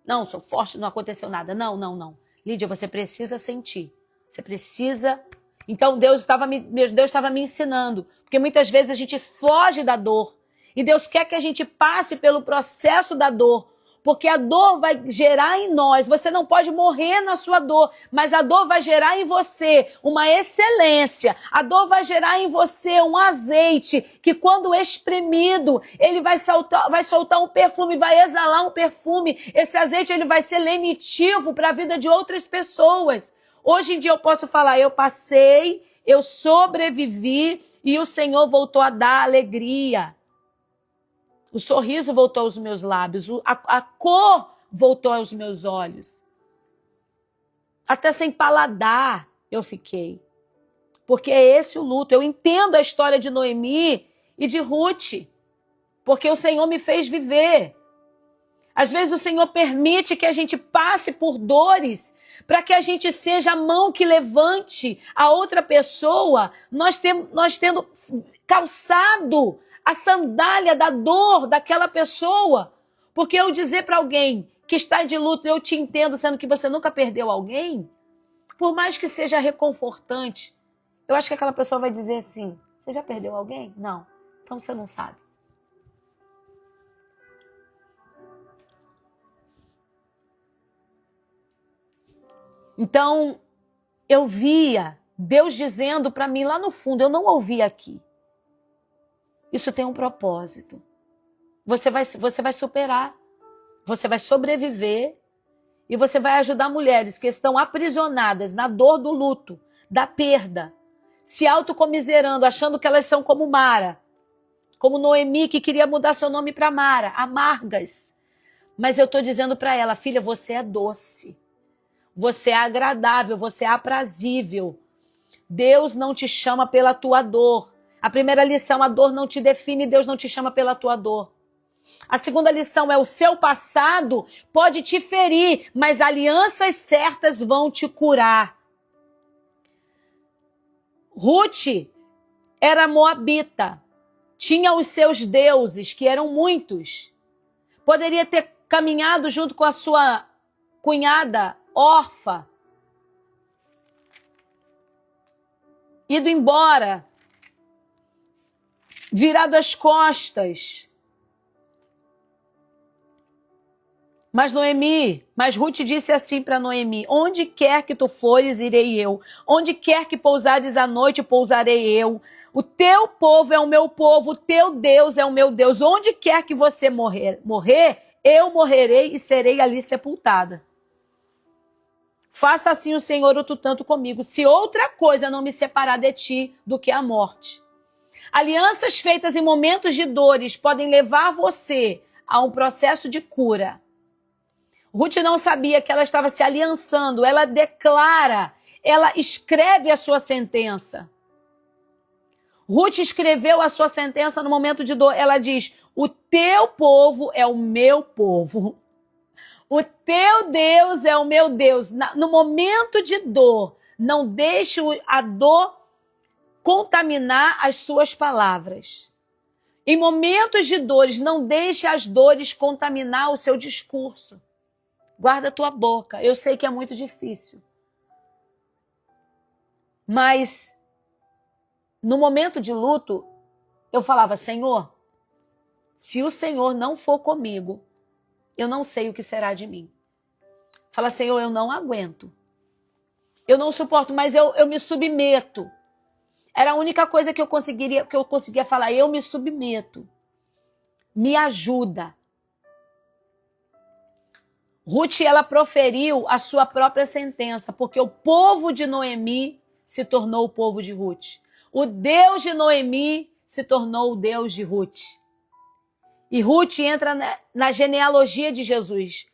Não, sou forte, não aconteceu nada. Não. Lídia, você precisa sentir. Você precisa... Então Deus estava me ensinando, porque muitas vezes a gente foge da dor e Deus quer que a gente passe pelo processo da dor, Porque a dor vai gerar em nós, você não pode morrer na sua dor, mas a dor vai gerar em você uma excelência. A dor vai gerar em você um azeite que, quando espremido, ele vai soltar um perfume, vai exalar um perfume. Esse azeite ele vai ser lenitivo para a vida de outras pessoas. Hoje em dia eu posso falar, eu passei, eu sobrevivi e o Senhor voltou a dar alegria. O sorriso voltou aos meus lábios, a cor voltou aos meus olhos. Até sem paladar eu fiquei. Porque é esse o luto. Eu entendo a história de Noemi e de Ruth, porque o Senhor me fez viver. Às vezes o Senhor permite que a gente passe por dores para que a gente seja a mão que levante a outra pessoa, nós tendo calçado a sandália da dor daquela pessoa. Porque eu dizer para alguém que está de luto, eu te entendo, sendo que você nunca perdeu alguém, por mais que seja reconfortante, eu acho que aquela pessoa vai dizer assim, você já perdeu alguém? Não. Então você não sabe. Então, eu via Deus dizendo para mim lá no fundo, eu não ouvi aqui. Isso tem um propósito. Você vai superar, você vai sobreviver e você vai ajudar mulheres que estão aprisionadas na dor do luto, da perda, se autocomiserando, achando que elas são como Mara, como Noemi, que queria mudar seu nome para Mara, amargas. Mas eu estou dizendo para ela, filha, você é doce, você é agradável, você é aprazível. Deus não te chama pela tua dor. A primeira lição, a dor não te define, Deus não te chama pela tua dor. A segunda lição é o seu passado pode te ferir, mas alianças certas vão te curar. Ruth era moabita, tinha os seus deuses, que eram muitos. Poderia ter caminhado junto com a sua cunhada, Orfa, ido embora, virado as costas. Mas Ruth disse assim para Noemi, onde quer que tu fores, irei eu. Onde quer que pousares à noite, pousarei eu. O teu povo é o meu povo, o teu Deus é o meu Deus. Onde quer que você morrer, eu morrerei e serei ali sepultada. Faça assim o Senhor outro tanto comigo, se outra coisa não me separar de ti do que a morte. Alianças feitas em momentos de dores podem levar você a um processo de cura. Ruth não sabia que ela estava se aliançando, ela declara, ela escreve a sua sentença. Ruth escreveu a sua sentença no momento de dor. Ela diz, o teu povo é o meu povo. O teu Deus é o meu Deus. No momento de dor, não deixe a dor contaminar as suas palavras. Em momentos de dores, não deixe as dores contaminar o seu discurso. Guarda a tua boca. Eu sei que é muito difícil. Mas, no momento de luto, eu falava, Senhor, se o Senhor não for comigo, eu não sei o que será de mim. Fala, Senhor, eu não aguento. Eu não suporto, mas eu me submeto. Era a única coisa que eu conseguia falar, eu me submeto. Me ajuda. Ruth, ela proferiu a sua própria sentença, porque o povo de Noemi se tornou o povo de Ruth. O Deus de Noemi se tornou o Deus de Ruth. E Ruth entra na genealogia de Jesus.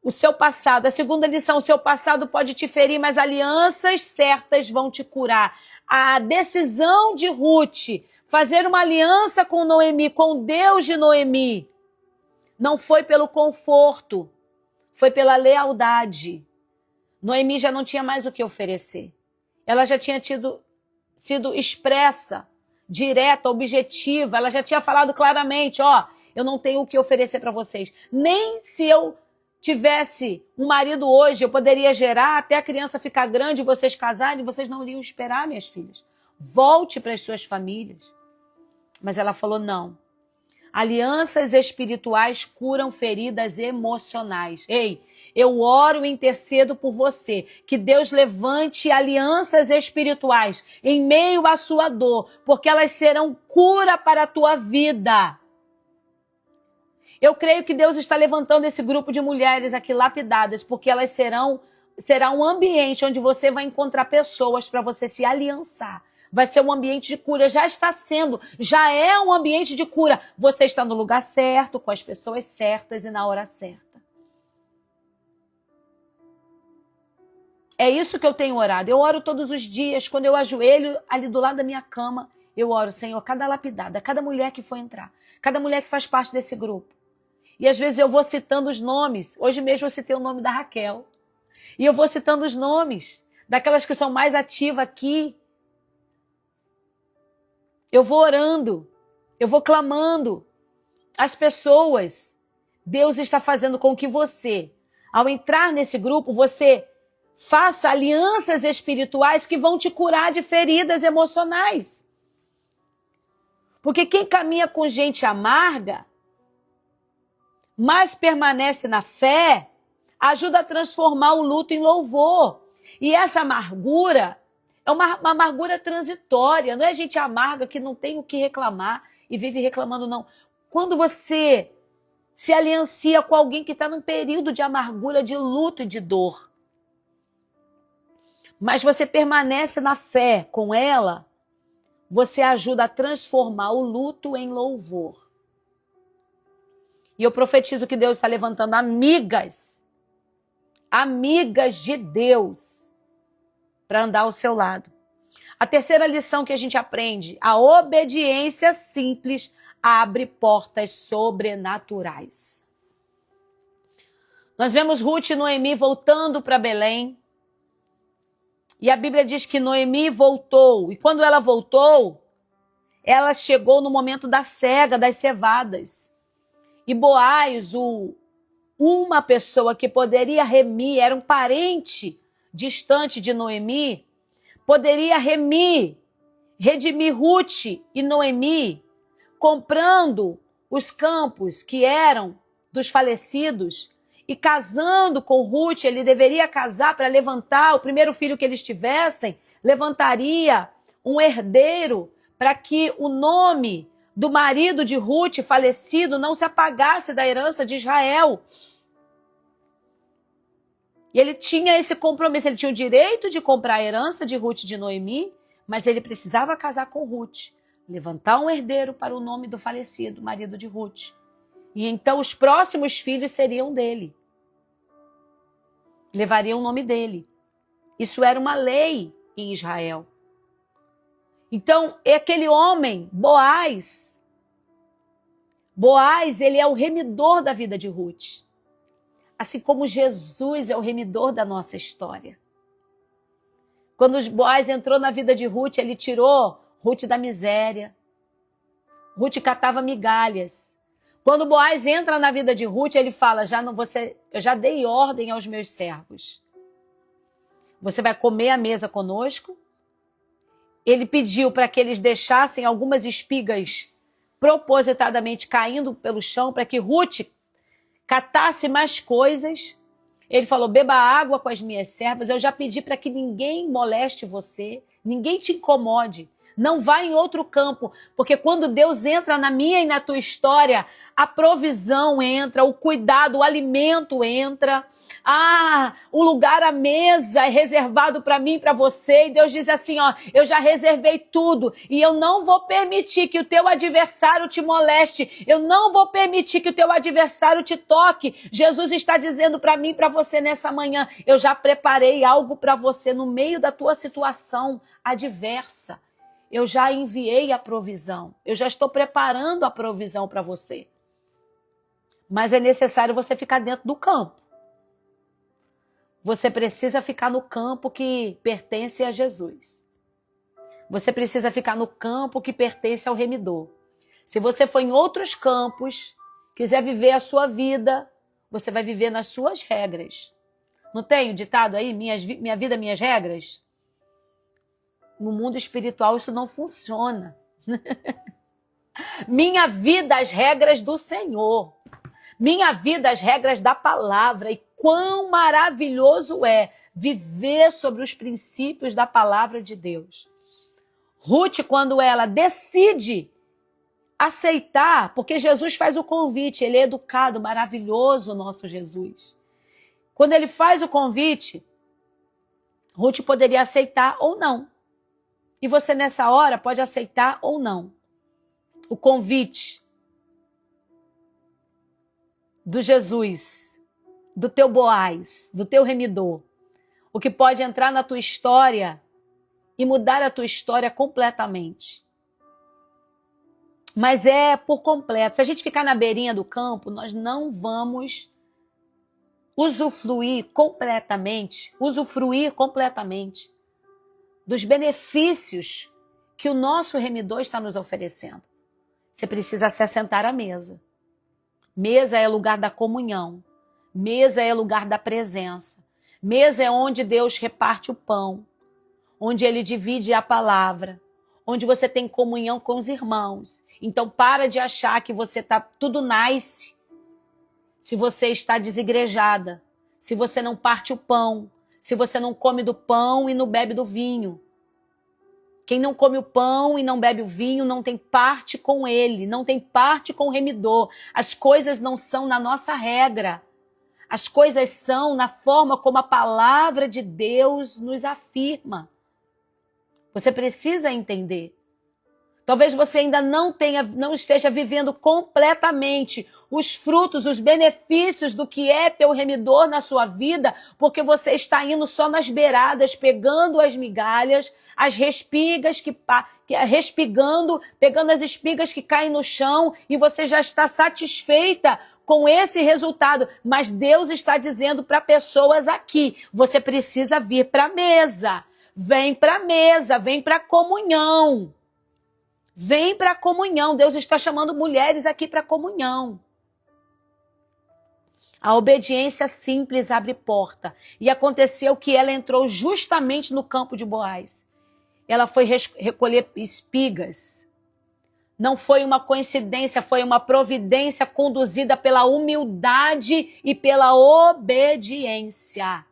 O seu passado, a segunda lição, o seu passado pode te ferir, mas alianças certas vão te curar. A decisão de Ruth, fazer uma aliança com Noemi, com o Deus de Noemi, não foi pelo conforto, foi pela lealdade. Noemi já não tinha mais o que oferecer. Ela já tinha sido expressa, direta, objetiva. Ela já tinha falado claramente, eu não tenho o que oferecer para vocês. Nem se eu tivesse um marido hoje, eu poderia gerar até a criança ficar grande e vocês casarem, vocês não iriam esperar, minhas filhas. Volte para as suas famílias. Mas ela falou, não. Alianças espirituais curam feridas emocionais. Ei, eu oro e intercedo por você, que Deus levante alianças espirituais em meio à sua dor, porque elas serão cura para a tua vida. Eu creio que Deus está levantando esse grupo de mulheres aqui lapidadas, porque elas será um ambiente onde você vai encontrar pessoas para você se aliançar. Vai ser um ambiente de cura, já está sendo, já é um ambiente de cura. Você está no lugar certo, com as pessoas certas e na hora certa. É isso que eu tenho orado. Eu oro todos os dias, quando eu ajoelho ali do lado da minha cama, eu oro, Senhor, cada lapidada, cada mulher que for entrar, cada mulher que faz parte desse grupo. E às vezes eu vou citando os nomes. Hoje mesmo eu citei o nome da Raquel. E eu vou citando os nomes daquelas que são mais ativas aqui. Eu vou orando, eu vou clamando. As pessoas, Deus está fazendo com que você, ao entrar nesse grupo, você faça alianças espirituais que vão te curar de feridas emocionais. Porque quem caminha com gente amarga, mas permanece na fé, ajuda a transformar o luto em louvor. E essa amargura é uma amargura transitória, não é gente amarga que não tem o que reclamar e vive reclamando, não. Quando você se aliancia com alguém que está num período de amargura, de luto e de dor, mas você permanece na fé com ela, você ajuda a transformar o luto em louvor. E eu profetizo que Deus está levantando amigas de Deus, para andar ao seu lado. A terceira lição que a gente aprende, a obediência simples abre portas sobrenaturais. Nós vemos Ruth e Noemi voltando para Belém, e a Bíblia diz que Noemi voltou, e quando ela voltou, ela chegou no momento da cega, das cevadas. E Boaz, uma pessoa que poderia remir, era um parente distante de Noemi, poderia redimir Ruth e Noemi, comprando os campos que eram dos falecidos e casando com Ruth. Ele deveria casar para levantar o primeiro filho que eles tivessem, levantaria um herdeiro para que o nome do marido de Ruth falecido não se apagasse da herança de Israel. E ele tinha esse compromisso, ele tinha o direito de comprar a herança de Ruth e de Noemi, mas ele precisava casar com Ruth, levantar um herdeiro para o nome do falecido, marido de Ruth. E então os próximos filhos seriam dele. Levariam o nome dele. Isso era uma lei em Israel. Então, é aquele homem, Boaz, ele é o remidor da vida de Ruth. Assim como Jesus é o remidor da nossa história. Quando Boaz entrou na vida de Ruth, ele tirou Ruth da miséria. Ruth catava migalhas. Quando Boaz entra na vida de Ruth, ele fala, eu já dei ordem aos meus servos. Você vai comer à mesa conosco? Ele pediu para que eles deixassem algumas espigas propositadamente caindo pelo chão, para que Ruth catasse mais coisas. Ele falou, beba água com as minhas servas, eu já pedi para que ninguém moleste você, ninguém te incomode, não vá em outro campo, porque quando Deus entra na minha e na tua história, a provisão entra, o cuidado, o alimento entra, o lugar à mesa é reservado para mim e para você, e Deus diz assim, eu já reservei tudo, e eu não vou permitir que o teu adversário te moleste, eu não vou permitir que o teu adversário te toque. Jesus está dizendo para mim e para você nessa manhã, eu já preparei algo para você no meio da tua situação adversa, eu já enviei a provisão, eu já estou preparando a provisão para você, mas é necessário você ficar dentro do campo. Você precisa ficar no campo que pertence a Jesus. Você precisa ficar no campo que pertence ao remidor. Se você for em outros campos, quiser viver a sua vida, você vai viver nas suas regras. Não tem o ditado aí, minha vida, minhas regras? No mundo espiritual isso não funciona. Minha vida, as regras do Senhor. Minha vida, as regras da palavra. E quão maravilhoso é viver sobre os princípios da palavra de Deus. Ruth, quando ela decide aceitar, porque Jesus faz o convite, ele é educado, maravilhoso, o nosso Jesus. Quando ele faz o convite, Ruth poderia aceitar ou não. E você nessa hora pode aceitar ou não. O convite do Jesus, do teu Boaz, do teu remidor. O que pode entrar na tua história e mudar a tua história completamente. Mas é por completo. Se a gente ficar na beirinha do campo, nós não vamos usufruir completamente dos benefícios que o nosso remidor está nos oferecendo. Você precisa se assentar à mesa. Mesa é lugar da comunhão. Mesa é lugar da presença. Mesa é onde Deus reparte o pão, onde ele divide a palavra, onde você tem comunhão com os irmãos. Então para de achar que você está tudo nice se você está desigrejada, se você não parte o pão, se você não come do pão e não bebe do vinho. Quem não come o pão e não bebe o vinho não tem parte com ele, não tem parte com o remidor. As coisas não são na nossa regra. As coisas são na forma como a palavra de Deus nos afirma. Você precisa entender. Talvez você ainda não esteja vivendo completamente os frutos, os benefícios do que é teu remidor na sua vida, porque você está indo só nas beiradas, pegando as migalhas, as respigas pegando as espigas que caem no chão, e você já está satisfeita com esse resultado. Mas Deus está dizendo para pessoas aqui, você precisa vir para a mesa. Vem para a mesa, vem para a comunhão. Vem para a comunhão. Deus está chamando mulheres aqui para a comunhão. A obediência simples abre porta. E aconteceu que ela entrou justamente no campo de Boaz. Ela foi recolher espigas. Não foi uma coincidência, foi uma providência conduzida pela humildade e pela obediência.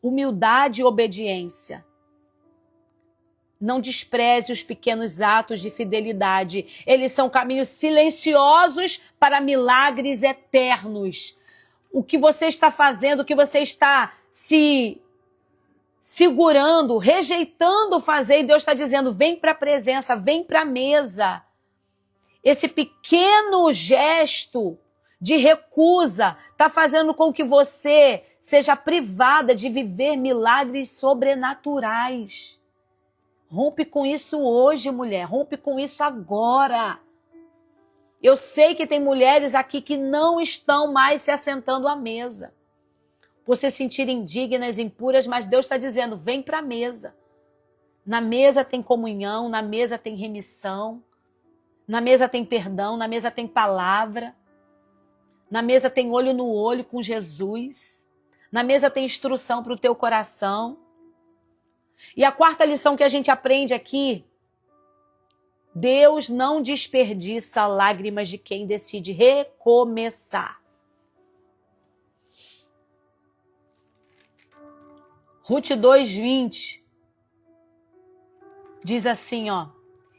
Humildade e obediência. Não despreze os pequenos atos de fidelidade. Eles são caminhos silenciosos para milagres eternos. O que você está fazendo, o que você está se segurando, rejeitando fazer, e Deus está dizendo, vem para a presença, vem para a mesa. Esse pequeno gesto de recusa está fazendo com que você seja privada de viver milagres sobrenaturais. Rompe com isso hoje, mulher. Rompe com isso agora. Eu sei que tem mulheres aqui que não estão mais se assentando à mesa, por se sentirem indignas, impuras, mas Deus está dizendo, vem para a mesa. Na mesa tem comunhão, na mesa tem remissão, na mesa tem perdão, na mesa tem palavra, na mesa tem olho no olho com Jesus, na mesa tem instrução para o teu coração. E a quarta lição que a gente aprende aqui, Deus não desperdiça lágrimas de quem decide recomeçar. Ruth 2:20 diz assim, ó.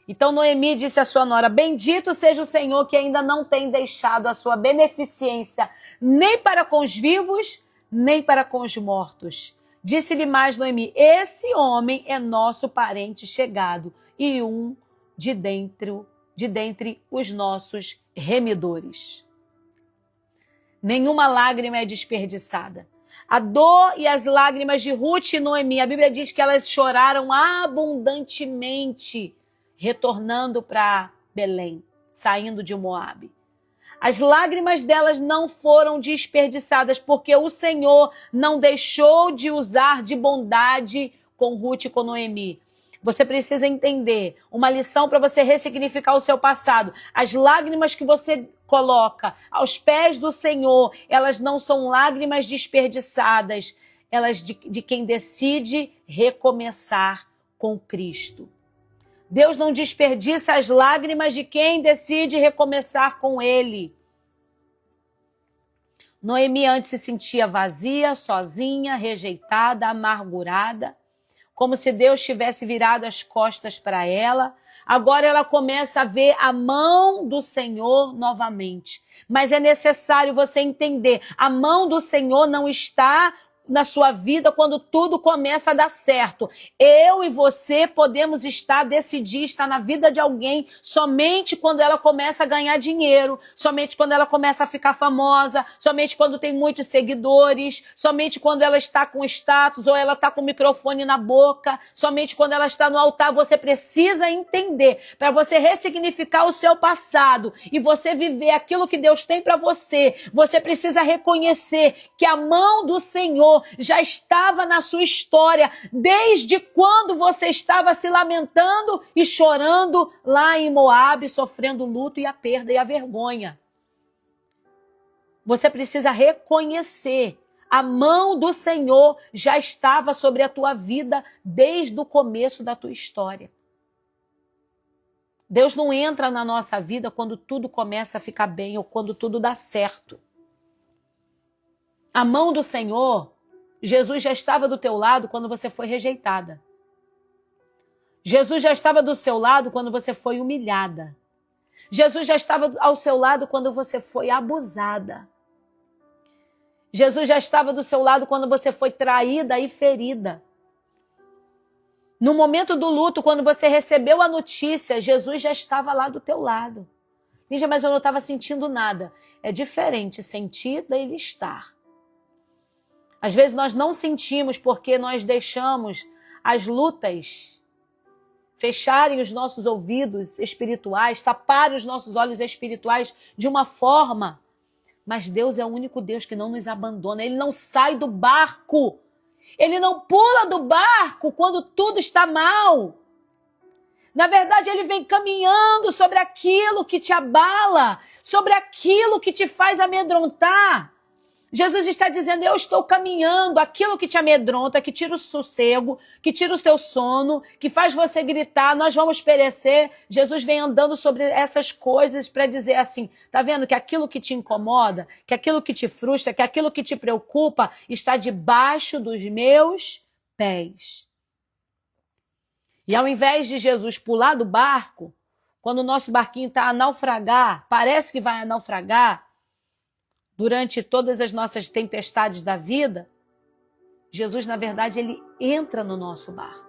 Então Noemi disse à sua nora, bendito seja o Senhor que ainda não tem deixado a sua beneficência nem para com os vivos, nem para com os mortos. Disse-lhe mais Noemi, esse homem é nosso parente chegado e um de dentre os nossos remidores. Nenhuma lágrima é desperdiçada. A dor e as lágrimas de Ruth e Noemi, a Bíblia diz que elas choraram abundantemente, retornando para Belém, saindo de Moabe. As lágrimas delas não foram desperdiçadas, porque o Senhor não deixou de usar de bondade com Ruth e com Noemi. Você precisa entender, uma lição para você ressignificar o seu passado. As lágrimas que você coloca aos pés do Senhor, elas não são lágrimas desperdiçadas, elas de quem decide recomeçar com Cristo. Deus não desperdiça as lágrimas de quem decide recomeçar com Ele. Noemi antes se sentia vazia, sozinha, rejeitada, amargurada, como se Deus tivesse virado as costas para ela. Agora ela começa a ver a mão do Senhor novamente. Mas é necessário você entender, a mão do Senhor não está na sua vida quando tudo começa a dar certo. Eu e você podemos decidir estar na vida de alguém somente quando ela começa a ganhar dinheiro, somente quando ela começa a ficar famosa, somente quando tem muitos seguidores, somente quando ela está com status ou ela está com o microfone na boca, somente quando ela está no altar. Você precisa entender, para você ressignificar o seu passado e você viver aquilo que Deus tem para você, você precisa reconhecer que a mão do Senhor já estava na sua história desde quando você estava se lamentando e chorando lá em Moabe, sofrendo o luto e a perda e a vergonha. Você precisa reconhecer, a mão do Senhor já estava sobre a tua vida desde o começo da tua história. Deus não entra na nossa vida quando tudo começa a ficar bem ou quando tudo dá certo. A mão do Senhor, Jesus já estava do teu lado quando você foi rejeitada. Jesus já estava do seu lado quando você foi humilhada. Jesus já estava ao seu lado quando você foi abusada. Jesus já estava do seu lado quando você foi traída e ferida. No momento do luto, quando você recebeu a notícia, Jesus já estava lá do teu lado. Lígia, mas eu não estava sentindo nada. É diferente sentir dele estar. Às vezes nós não sentimos porque nós deixamos as lutas fecharem os nossos ouvidos espirituais, taparem os nossos olhos espirituais de uma forma. Mas Deus é o único Deus que não nos abandona. Ele não sai do barco. Ele não pula do barco quando tudo está mal. Na verdade, ele vem caminhando sobre aquilo que te abala, sobre aquilo que te faz amedrontar. Jesus está dizendo, eu estou caminhando, aquilo que te amedronta, que tira o sossego, que tira o teu sono, que faz você gritar, nós vamos perecer. Jesus vem andando sobre essas coisas para dizer assim, tá vendo que aquilo que te incomoda, que aquilo que te frustra, que aquilo que te preocupa está debaixo dos meus pés. E ao invés de Jesus pular do barco, quando o nosso barquinho está a naufragar, parece que vai a naufragar, durante todas as nossas tempestades da vida, Jesus, na verdade, ele entra no nosso barco.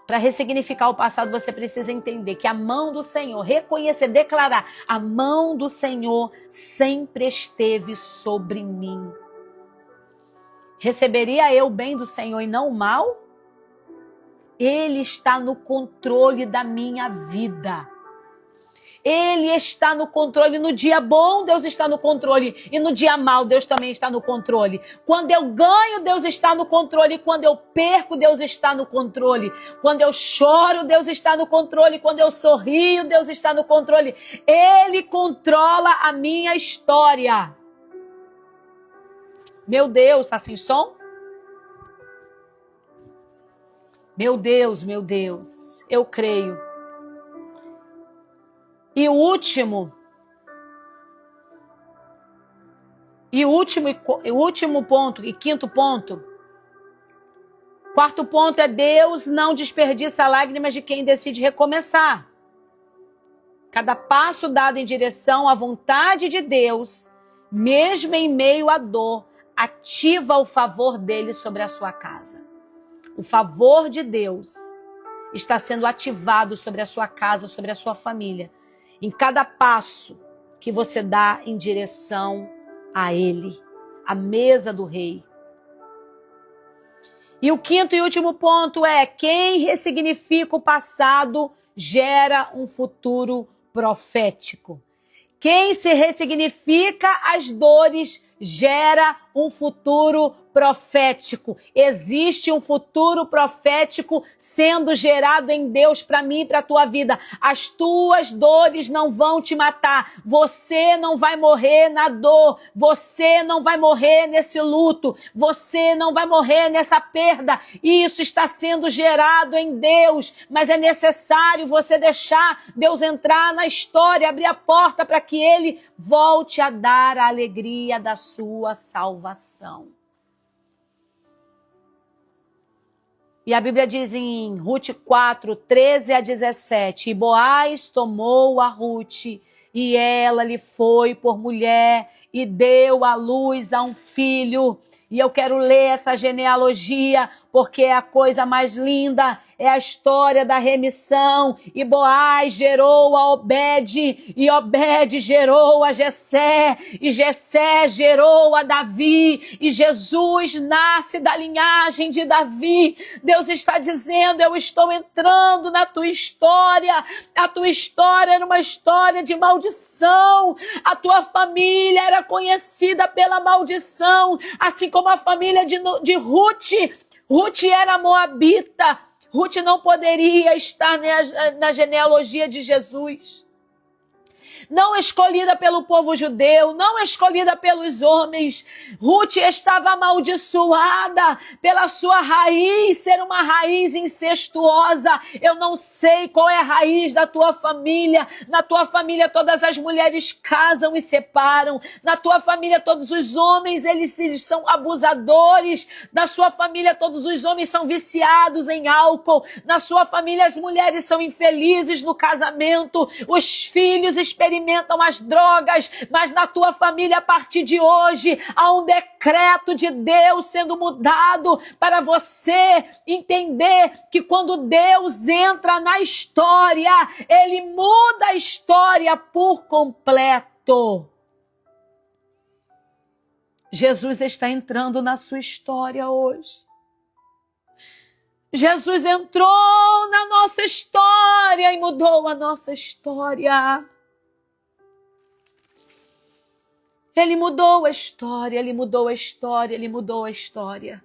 Para ressignificar o passado, você precisa entender que a mão do Senhor, reconhecer, declarar, a mão do Senhor sempre esteve sobre mim. Receberia eu o bem do Senhor e não o mal? Ele está no controle da minha vida. Ele está no controle. No dia bom, Deus está no controle. E no dia mau, Deus também está no controle. Quando eu ganho, Deus está no controle. Quando eu perco, Deus está no controle. Quando eu choro, Deus está no controle. Quando eu sorrio, Deus está no controle. Ele controla a minha história. Meu Deus, está sem som? Meu Deus, eu creio. E o último ponto, e quinto ponto. Quarto ponto é Deus não desperdiça lágrimas de quem decide recomeçar. Cada passo dado em direção à vontade de Deus, mesmo em meio à dor, ativa o favor dele sobre a sua casa. O favor de Deus está sendo ativado sobre a sua casa, sobre a sua família. Em cada passo que você dá em direção a Ele, a mesa do Rei. E o quinto e último ponto é: quem ressignifica o passado gera um futuro profético. Quem se ressignifica as dores gera um futuro profético. Existe um futuro profético sendo gerado em Deus para mim e para a tua vida. As tuas dores não vão te matar. Você não vai morrer na dor. Você não vai morrer nesse luto. Você não vai morrer nessa perda. Isso está sendo gerado em Deus. Mas é necessário você deixar Deus entrar na história, abrir a porta para que Ele volte a dar a alegria da sua salvação. E a Bíblia diz em Ruth 4, 13 a 17, e Boaz tomou a Ruth, e ela lhe foi por mulher, e deu à luz a um filho. E eu quero ler essa genealogia, porque é a coisa mais linda, é a história da remissão. E Boaz gerou a Obed, e Obed gerou a Jessé, e Jessé gerou a Davi, e Jesus nasce da linhagem de Davi. Deus está dizendo, eu estou entrando na tua história. A tua história era uma história de maldição. A tua família era conhecida pela maldição, assim como a família de Ruth. Ruth era moabita. Ruth não poderia estar na genealogia de Jesus. Não escolhida pelo povo judeu, não escolhida pelos homens. Ruth estava amaldiçoada pela sua raiz, ser uma raiz incestuosa. Eu não sei qual é a raiz da tua família. Na tua família todas as mulheres casam e separam. Na tua família todos os homens, eles são abusadores. Na sua família todos os homens são viciados em álcool. Na sua família as mulheres são infelizes no casamento. Os filhos experimentam as drogas, mas na tua família a partir de hoje há um decreto de Deus sendo mudado para você entender que quando Deus entra na história, Ele muda a história por completo. Jesus está entrando na sua história hoje. Jesus entrou na nossa história e mudou a nossa história. Ele mudou a história, Ele mudou a história, Ele mudou a história.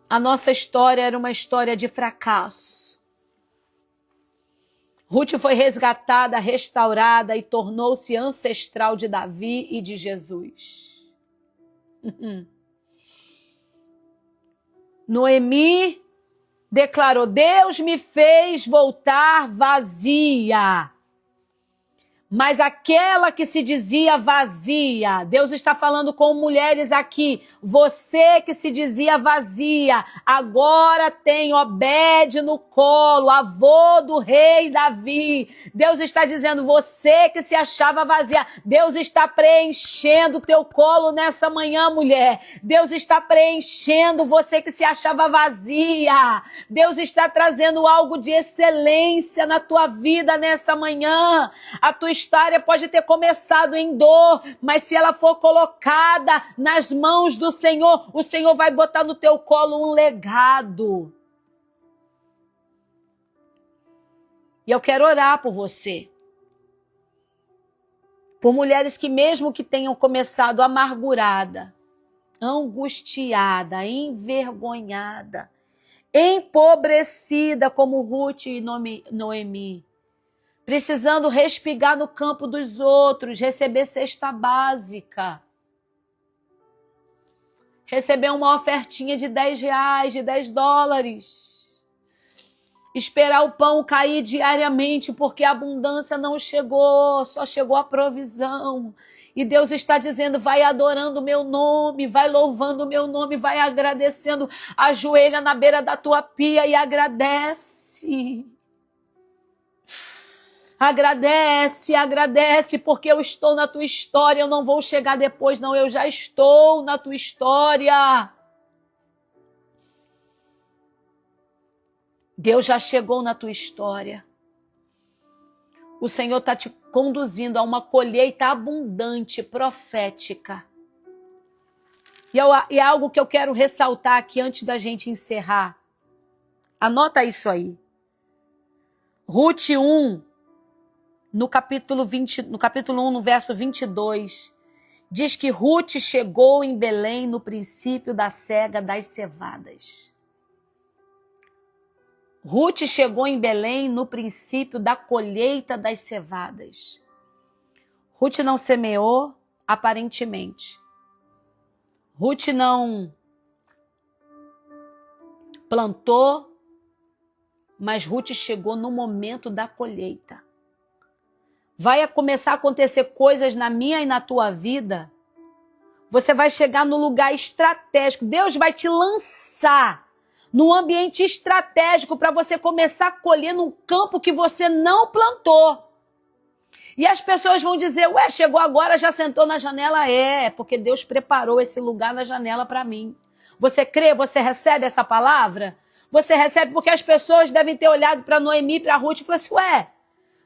A nossa história era uma história de fracasso. Ruth foi resgatada, restaurada e tornou-se ancestral de Davi e de Jesus. Noemi declarou, Deus me fez voltar vazia. Mas aquela que se dizia vazia, Deus está falando com mulheres aqui, você que se dizia vazia, agora tem Obed no colo, avô do rei Davi. Deus está dizendo, você que se achava vazia, Deus está preenchendo teu colo nessa manhã, mulher. Deus está preenchendo você que se achava vazia. Deus está trazendo algo de excelência na tua vida nessa manhã. A tua história pode ter começado em dor, mas se ela for colocada nas mãos do Senhor, o Senhor vai botar no teu colo um legado. E eu quero orar por você. Por mulheres que mesmo que tenham começado amargurada, angustiada, envergonhada, empobrecida como Ruth e Noemi, precisando respigar no campo dos outros, receber cesta básica, receber uma ofertinha de R$10, de $10, esperar o pão cair diariamente, porque a abundância não chegou, só chegou a provisão. E Deus está dizendo, vai adorando o meu nome, vai louvando o meu nome, vai agradecendo, ajoelha na beira da tua pia e agradece. Agradece, agradece, porque eu estou na tua história, eu não vou chegar depois, não, eu já estou na tua história. Deus já chegou na tua história. O Senhor está te conduzindo a uma colheita abundante, profética. E é algo que eu quero ressaltar aqui antes da gente encerrar. Anota isso aí. Ruth 1, no capítulo 1, no verso 22, Diz que Ruth chegou em Belém no princípio da cega das cevadas. Ruth chegou em Belém no princípio da colheita das cevadas. Ruth não semeou, aparentemente. Ruth não plantou, mas Ruth chegou no momento da colheita. Vai começar a acontecer coisas na minha e na tua vida. Você vai chegar no lugar estratégico. Deus vai te lançar num ambiente estratégico para você começar a colher num campo que você não plantou. E as pessoas vão dizer, ué, chegou agora, já sentou na janela? É, porque Deus preparou esse lugar na janela para mim. Você crê, você recebe essa palavra? Você recebe porque as pessoas devem ter olhado para Noemi e para Ruth e falado assim, ué,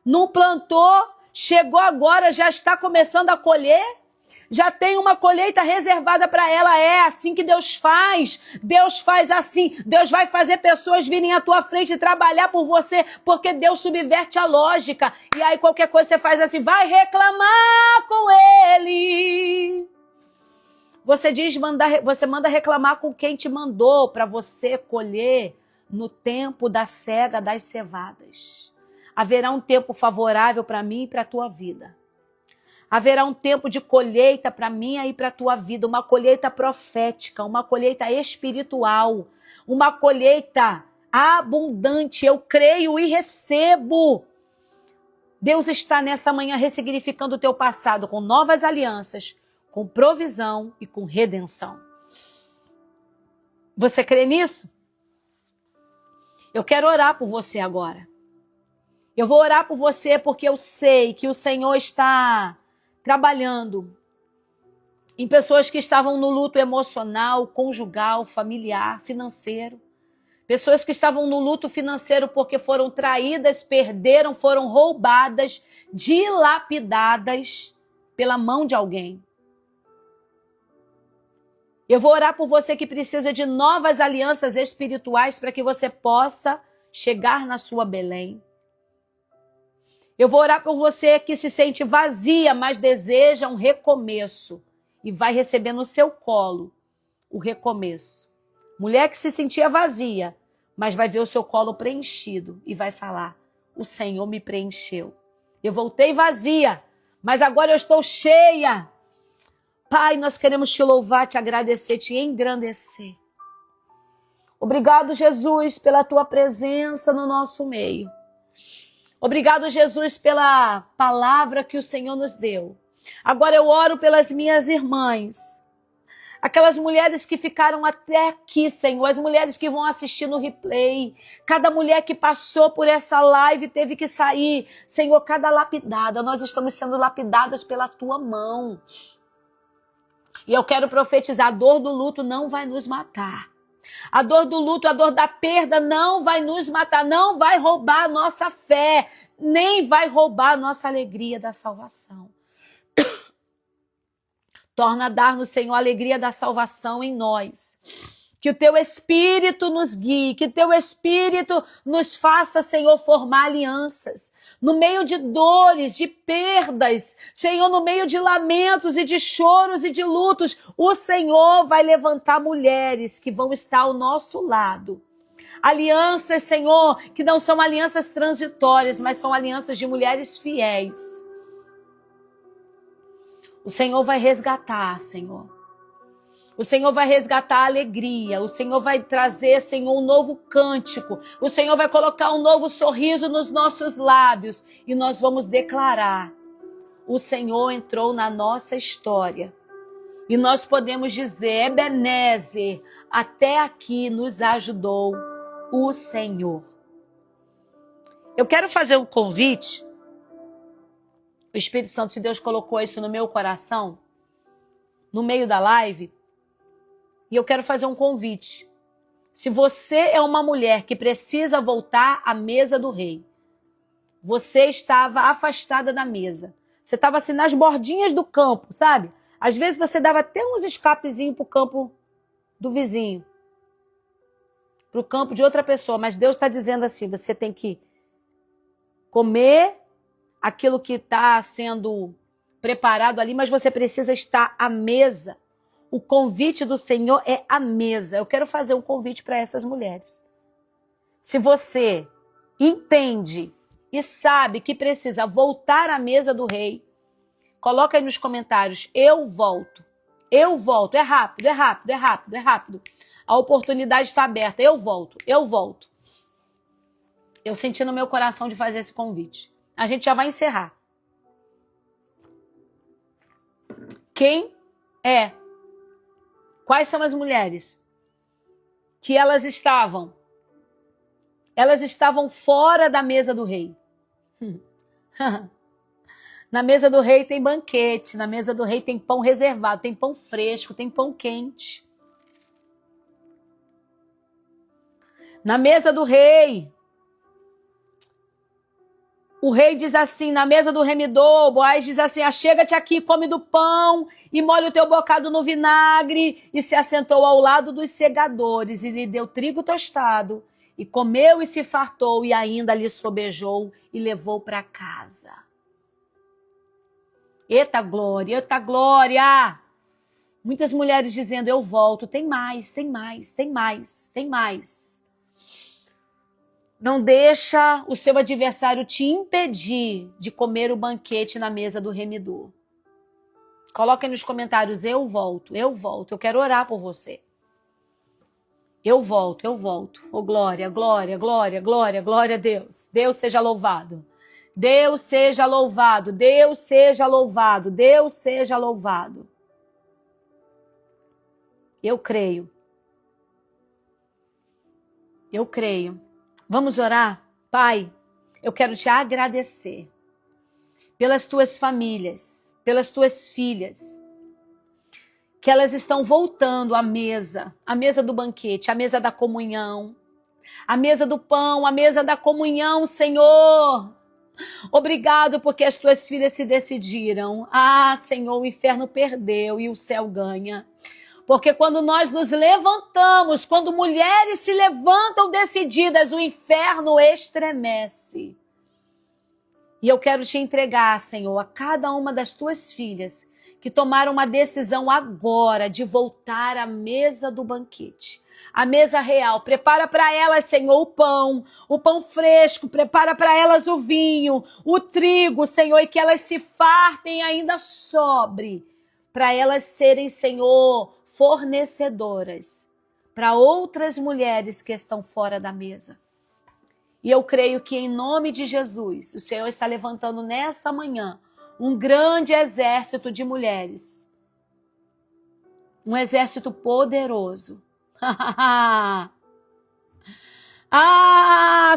não plantou, chegou agora, já está começando a colher? Já tem uma colheita reservada para ela. É assim que Deus faz. Deus faz assim. Deus vai fazer pessoas virem à tua frente e trabalhar por você, porque Deus subverte a lógica. E aí qualquer coisa você faz assim, vai reclamar com ele. Você manda reclamar com quem te mandou para você colher no tempo da cega das cevadas. Haverá um tempo favorável para mim e para a tua vida. Haverá um tempo de colheita para mim e para a tua vida, uma colheita profética, uma colheita espiritual, uma colheita abundante. Eu creio e recebo. Deus está nessa manhã ressignificando o teu passado com novas alianças, com provisão e com redenção. Você crê nisso? Eu quero orar por você agora. Eu vou orar por você porque eu sei que o Senhor está trabalhando em pessoas que estavam no luto emocional, conjugal, familiar, financeiro. Pessoas que estavam no luto financeiro porque foram traídas, perderam, foram roubadas, dilapidadas pela mão de alguém. Eu vou orar por você que precisa de novas alianças espirituais para que você possa chegar na sua Belém. Eu vou orar por você que se sente vazia, mas deseja um recomeço e vai receber no seu colo o recomeço. Mulher que se sentia vazia, mas vai ver o seu colo preenchido e vai falar, o Senhor me preencheu. Eu voltei vazia, mas agora eu estou cheia. Pai, nós queremos te louvar, te agradecer, te engrandecer. Obrigado, Jesus, pela tua presença no nosso meio. Obrigado, Jesus, pela palavra que o Senhor nos deu. Agora eu oro pelas minhas irmãs, aquelas mulheres que ficaram até aqui, Senhor, as mulheres que vão assistir no replay, cada mulher que passou por essa live teve que sair, Senhor, cada lapidada, nós estamos sendo lapidadas pela tua mão. E eu quero profetizar, a dor do luto não vai nos matar. A dor do luto, a dor da perda não vai nos matar, não vai roubar a nossa fé, nem vai roubar a nossa alegria da salvação. Torna a dar-nos, Senhor, a alegria da salvação em nós. Que o teu Espírito nos guie, que o teu Espírito nos faça, Senhor, formar alianças. No meio de dores, de perdas, Senhor, no meio de lamentos e de choros e de lutos, o Senhor vai levantar mulheres que vão estar ao nosso lado. Alianças, Senhor, que não são alianças transitórias, mas são alianças de mulheres fiéis. O Senhor vai resgatar, Senhor. O Senhor vai resgatar a alegria. O Senhor vai trazer, Senhor, um novo cântico. O Senhor vai colocar um novo sorriso nos nossos lábios. E nós vamos declarar: o Senhor entrou na nossa história. E nós podemos dizer: Ebenezer, até aqui nos ajudou o Senhor. Eu quero fazer um convite. O Espírito Santo de Deus colocou isso no meu coração, no meio da live. E eu quero fazer um convite. Se você é uma mulher que precisa voltar à mesa do rei, você estava afastada da mesa, você estava assim nas bordinhas do campo, sabe? Às vezes você dava até uns escapezinhos para o campo do vizinho, para o campo de outra pessoa, mas Deus está dizendo assim, você tem que comer aquilo que está sendo preparado ali, mas você precisa estar à mesa. O convite do Senhor é à mesa. Eu quero fazer um convite para essas mulheres. Se você entende e sabe que precisa voltar à mesa do rei, coloca aí nos comentários, eu volto. Eu volto. É rápido, é rápido, é rápido, é rápido. A oportunidade está aberta. Eu volto, eu volto. Eu senti no meu coração de fazer esse convite. A gente já vai encerrar. Quem é? Quais são as mulheres que elas estavam? Elas estavam fora da mesa do rei. Na mesa do rei tem banquete, na mesa do rei tem pão reservado, tem pão fresco, tem pão quente. Na mesa do rei, o rei diz assim, na mesa do remidor, Boaz diz assim, achega-te aqui, come do pão e molha o teu bocado no vinagre, e se assentou ao lado dos segadores e lhe deu trigo tostado, e comeu e se fartou, e ainda lhe sobejou e levou para casa. Eita glória, eita glória! Muitas mulheres dizendo, eu volto, tem mais, tem mais, tem mais, tem mais. Não deixa o seu adversário te impedir de comer o banquete na mesa do remidor. Coloca aí nos comentários, eu volto, eu quero orar por você. Eu volto, eu volto. Oh, glória, glória, glória, glória, glória a Deus. Deus seja louvado. Deus seja louvado, Deus seja louvado, Deus seja louvado. Eu creio. Eu creio. Vamos orar? Pai, eu quero te agradecer pelas tuas famílias, pelas tuas filhas, que elas estão voltando à mesa do banquete, à mesa da comunhão, à mesa do pão, à mesa da comunhão, Senhor. Obrigado porque as tuas filhas se decidiram. Ah, Senhor, o inferno perdeu e o céu ganha. Porque quando nós nos levantamos, quando mulheres se levantam decididas, o inferno estremece. E eu quero te entregar, Senhor, a cada uma das tuas filhas que tomaram uma decisão agora de voltar à mesa do banquete. A mesa real, prepara para elas, Senhor, o pão fresco, prepara para elas o vinho, o trigo, Senhor, e que elas se fartem ainda sobre, para elas serem, Senhor, fornecedoras para outras mulheres que estão fora da mesa. E eu creio que em nome de Jesus, o Senhor está levantando nessa manhã um grande exército de mulheres, um exército poderoso.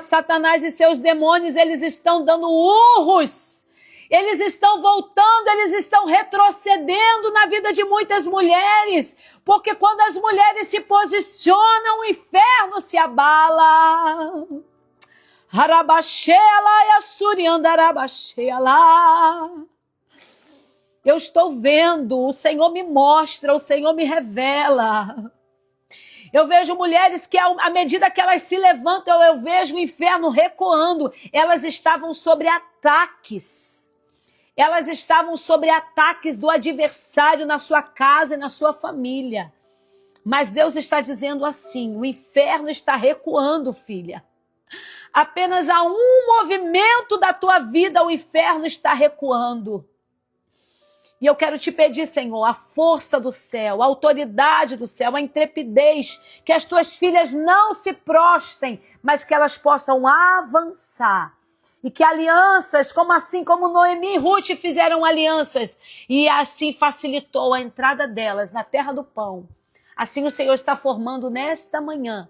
Satanás e seus demônios, eles estão dando urros, eles estão voltando, eles estão retrocedendo na vida de muitas mulheres, porque quando as mulheres se posicionam, o inferno se abala. Eu estou vendo, o Senhor me mostra, o Senhor me revela. Eu vejo mulheres que, à medida que elas se levantam, eu vejo o inferno recuando. Elas estavam sobre ataques. Elas estavam sobre ataques do adversário na sua casa e na sua família. Mas Deus está dizendo assim, o inferno está recuando, filha. Apenas a um movimento da tua vida, o inferno está recuando. E eu quero te pedir, Senhor, a força do céu, a autoridade do céu, a intrepidez, que as tuas filhas não se prostem, mas que elas possam avançar. E que alianças, como Noemi e Ruth fizeram alianças, e assim facilitou a entrada delas na terra do pão. Assim o Senhor está formando nesta manhã,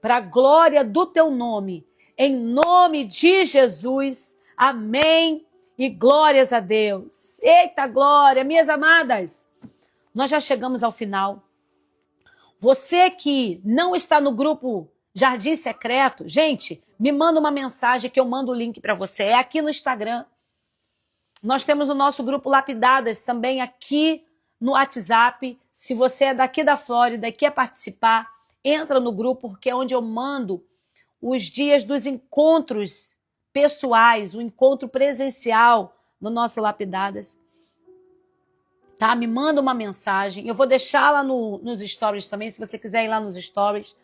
para a glória do teu nome, em nome de Jesus. Amém. E glórias a Deus. Eita glória, minhas amadas. Nós já chegamos ao final. Você que não está no grupo Jardim Secreto, gente, me manda uma mensagem que eu mando o link para você. É aqui no Instagram. Nós temos o nosso grupo Lapidadas também aqui no WhatsApp. Se você é daqui da Flórida e quer participar, entra no grupo, porque é onde eu mando os dias dos encontros pessoais, o encontro presencial no nosso Lapidadas. tá? Me manda uma mensagem. Eu vou deixar lá nos stories também, se você quiser ir lá nos stories.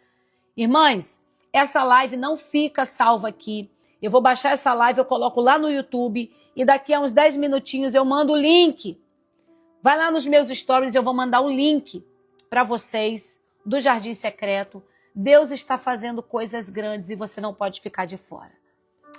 Irmãs, essa live não fica salva aqui. Eu vou baixar essa live, eu coloco lá no YouTube e daqui a uns 10 minutinhos eu mando o link. Vai lá nos meus stories, eu vou mandar o link para vocês do Jardim Secreto. Deus está fazendo coisas grandes e você não pode ficar de fora.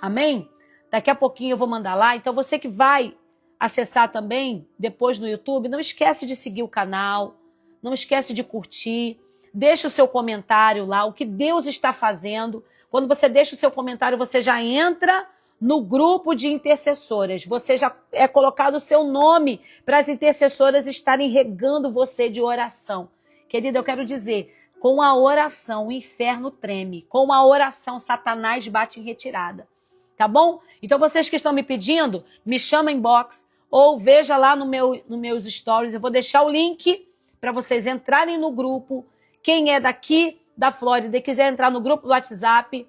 Amém? Daqui a pouquinho eu vou mandar lá. Então você que vai acessar também depois no YouTube, não esquece de seguir o canal, não esquece de curtir, deixa o seu comentário lá, o que Deus está fazendo. Quando você deixa o seu comentário, você já entra no grupo de intercessoras. Você já é colocado o seu nome para as intercessoras estarem regando você de oração. Querida, eu quero dizer, com a oração o inferno treme, com a oração Satanás bate em retirada. Tá bom? Então vocês que estão me pedindo, me chama em inbox ou veja lá no meus stories. Eu vou deixar o link para vocês entrarem no grupo. Quem é daqui da Flórida e quiser entrar no grupo do WhatsApp,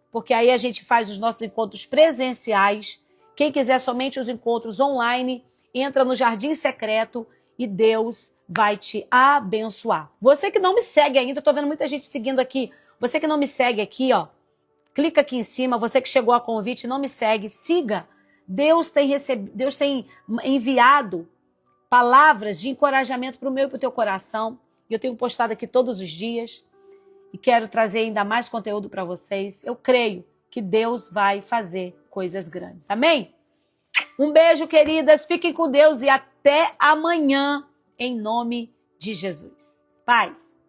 porque aí a gente faz os nossos encontros presenciais. Quem quiser somente os encontros online, entra no Jardim Secreto e Deus vai te abençoar. Você que não me segue ainda, eu tô vendo muita gente seguindo aqui. Você que não me segue aqui, ó, clica aqui em cima. Você que chegou a convite e não me segue, siga. Deus tem enviado palavras de encorajamento para o meu e para o teu coração. Eu tenho postado aqui todos os dias e quero trazer ainda mais conteúdo para vocês. Eu creio que Deus vai fazer coisas grandes. Amém? Um beijo, queridas. Fiquem com Deus e até amanhã, em nome de Jesus. Paz.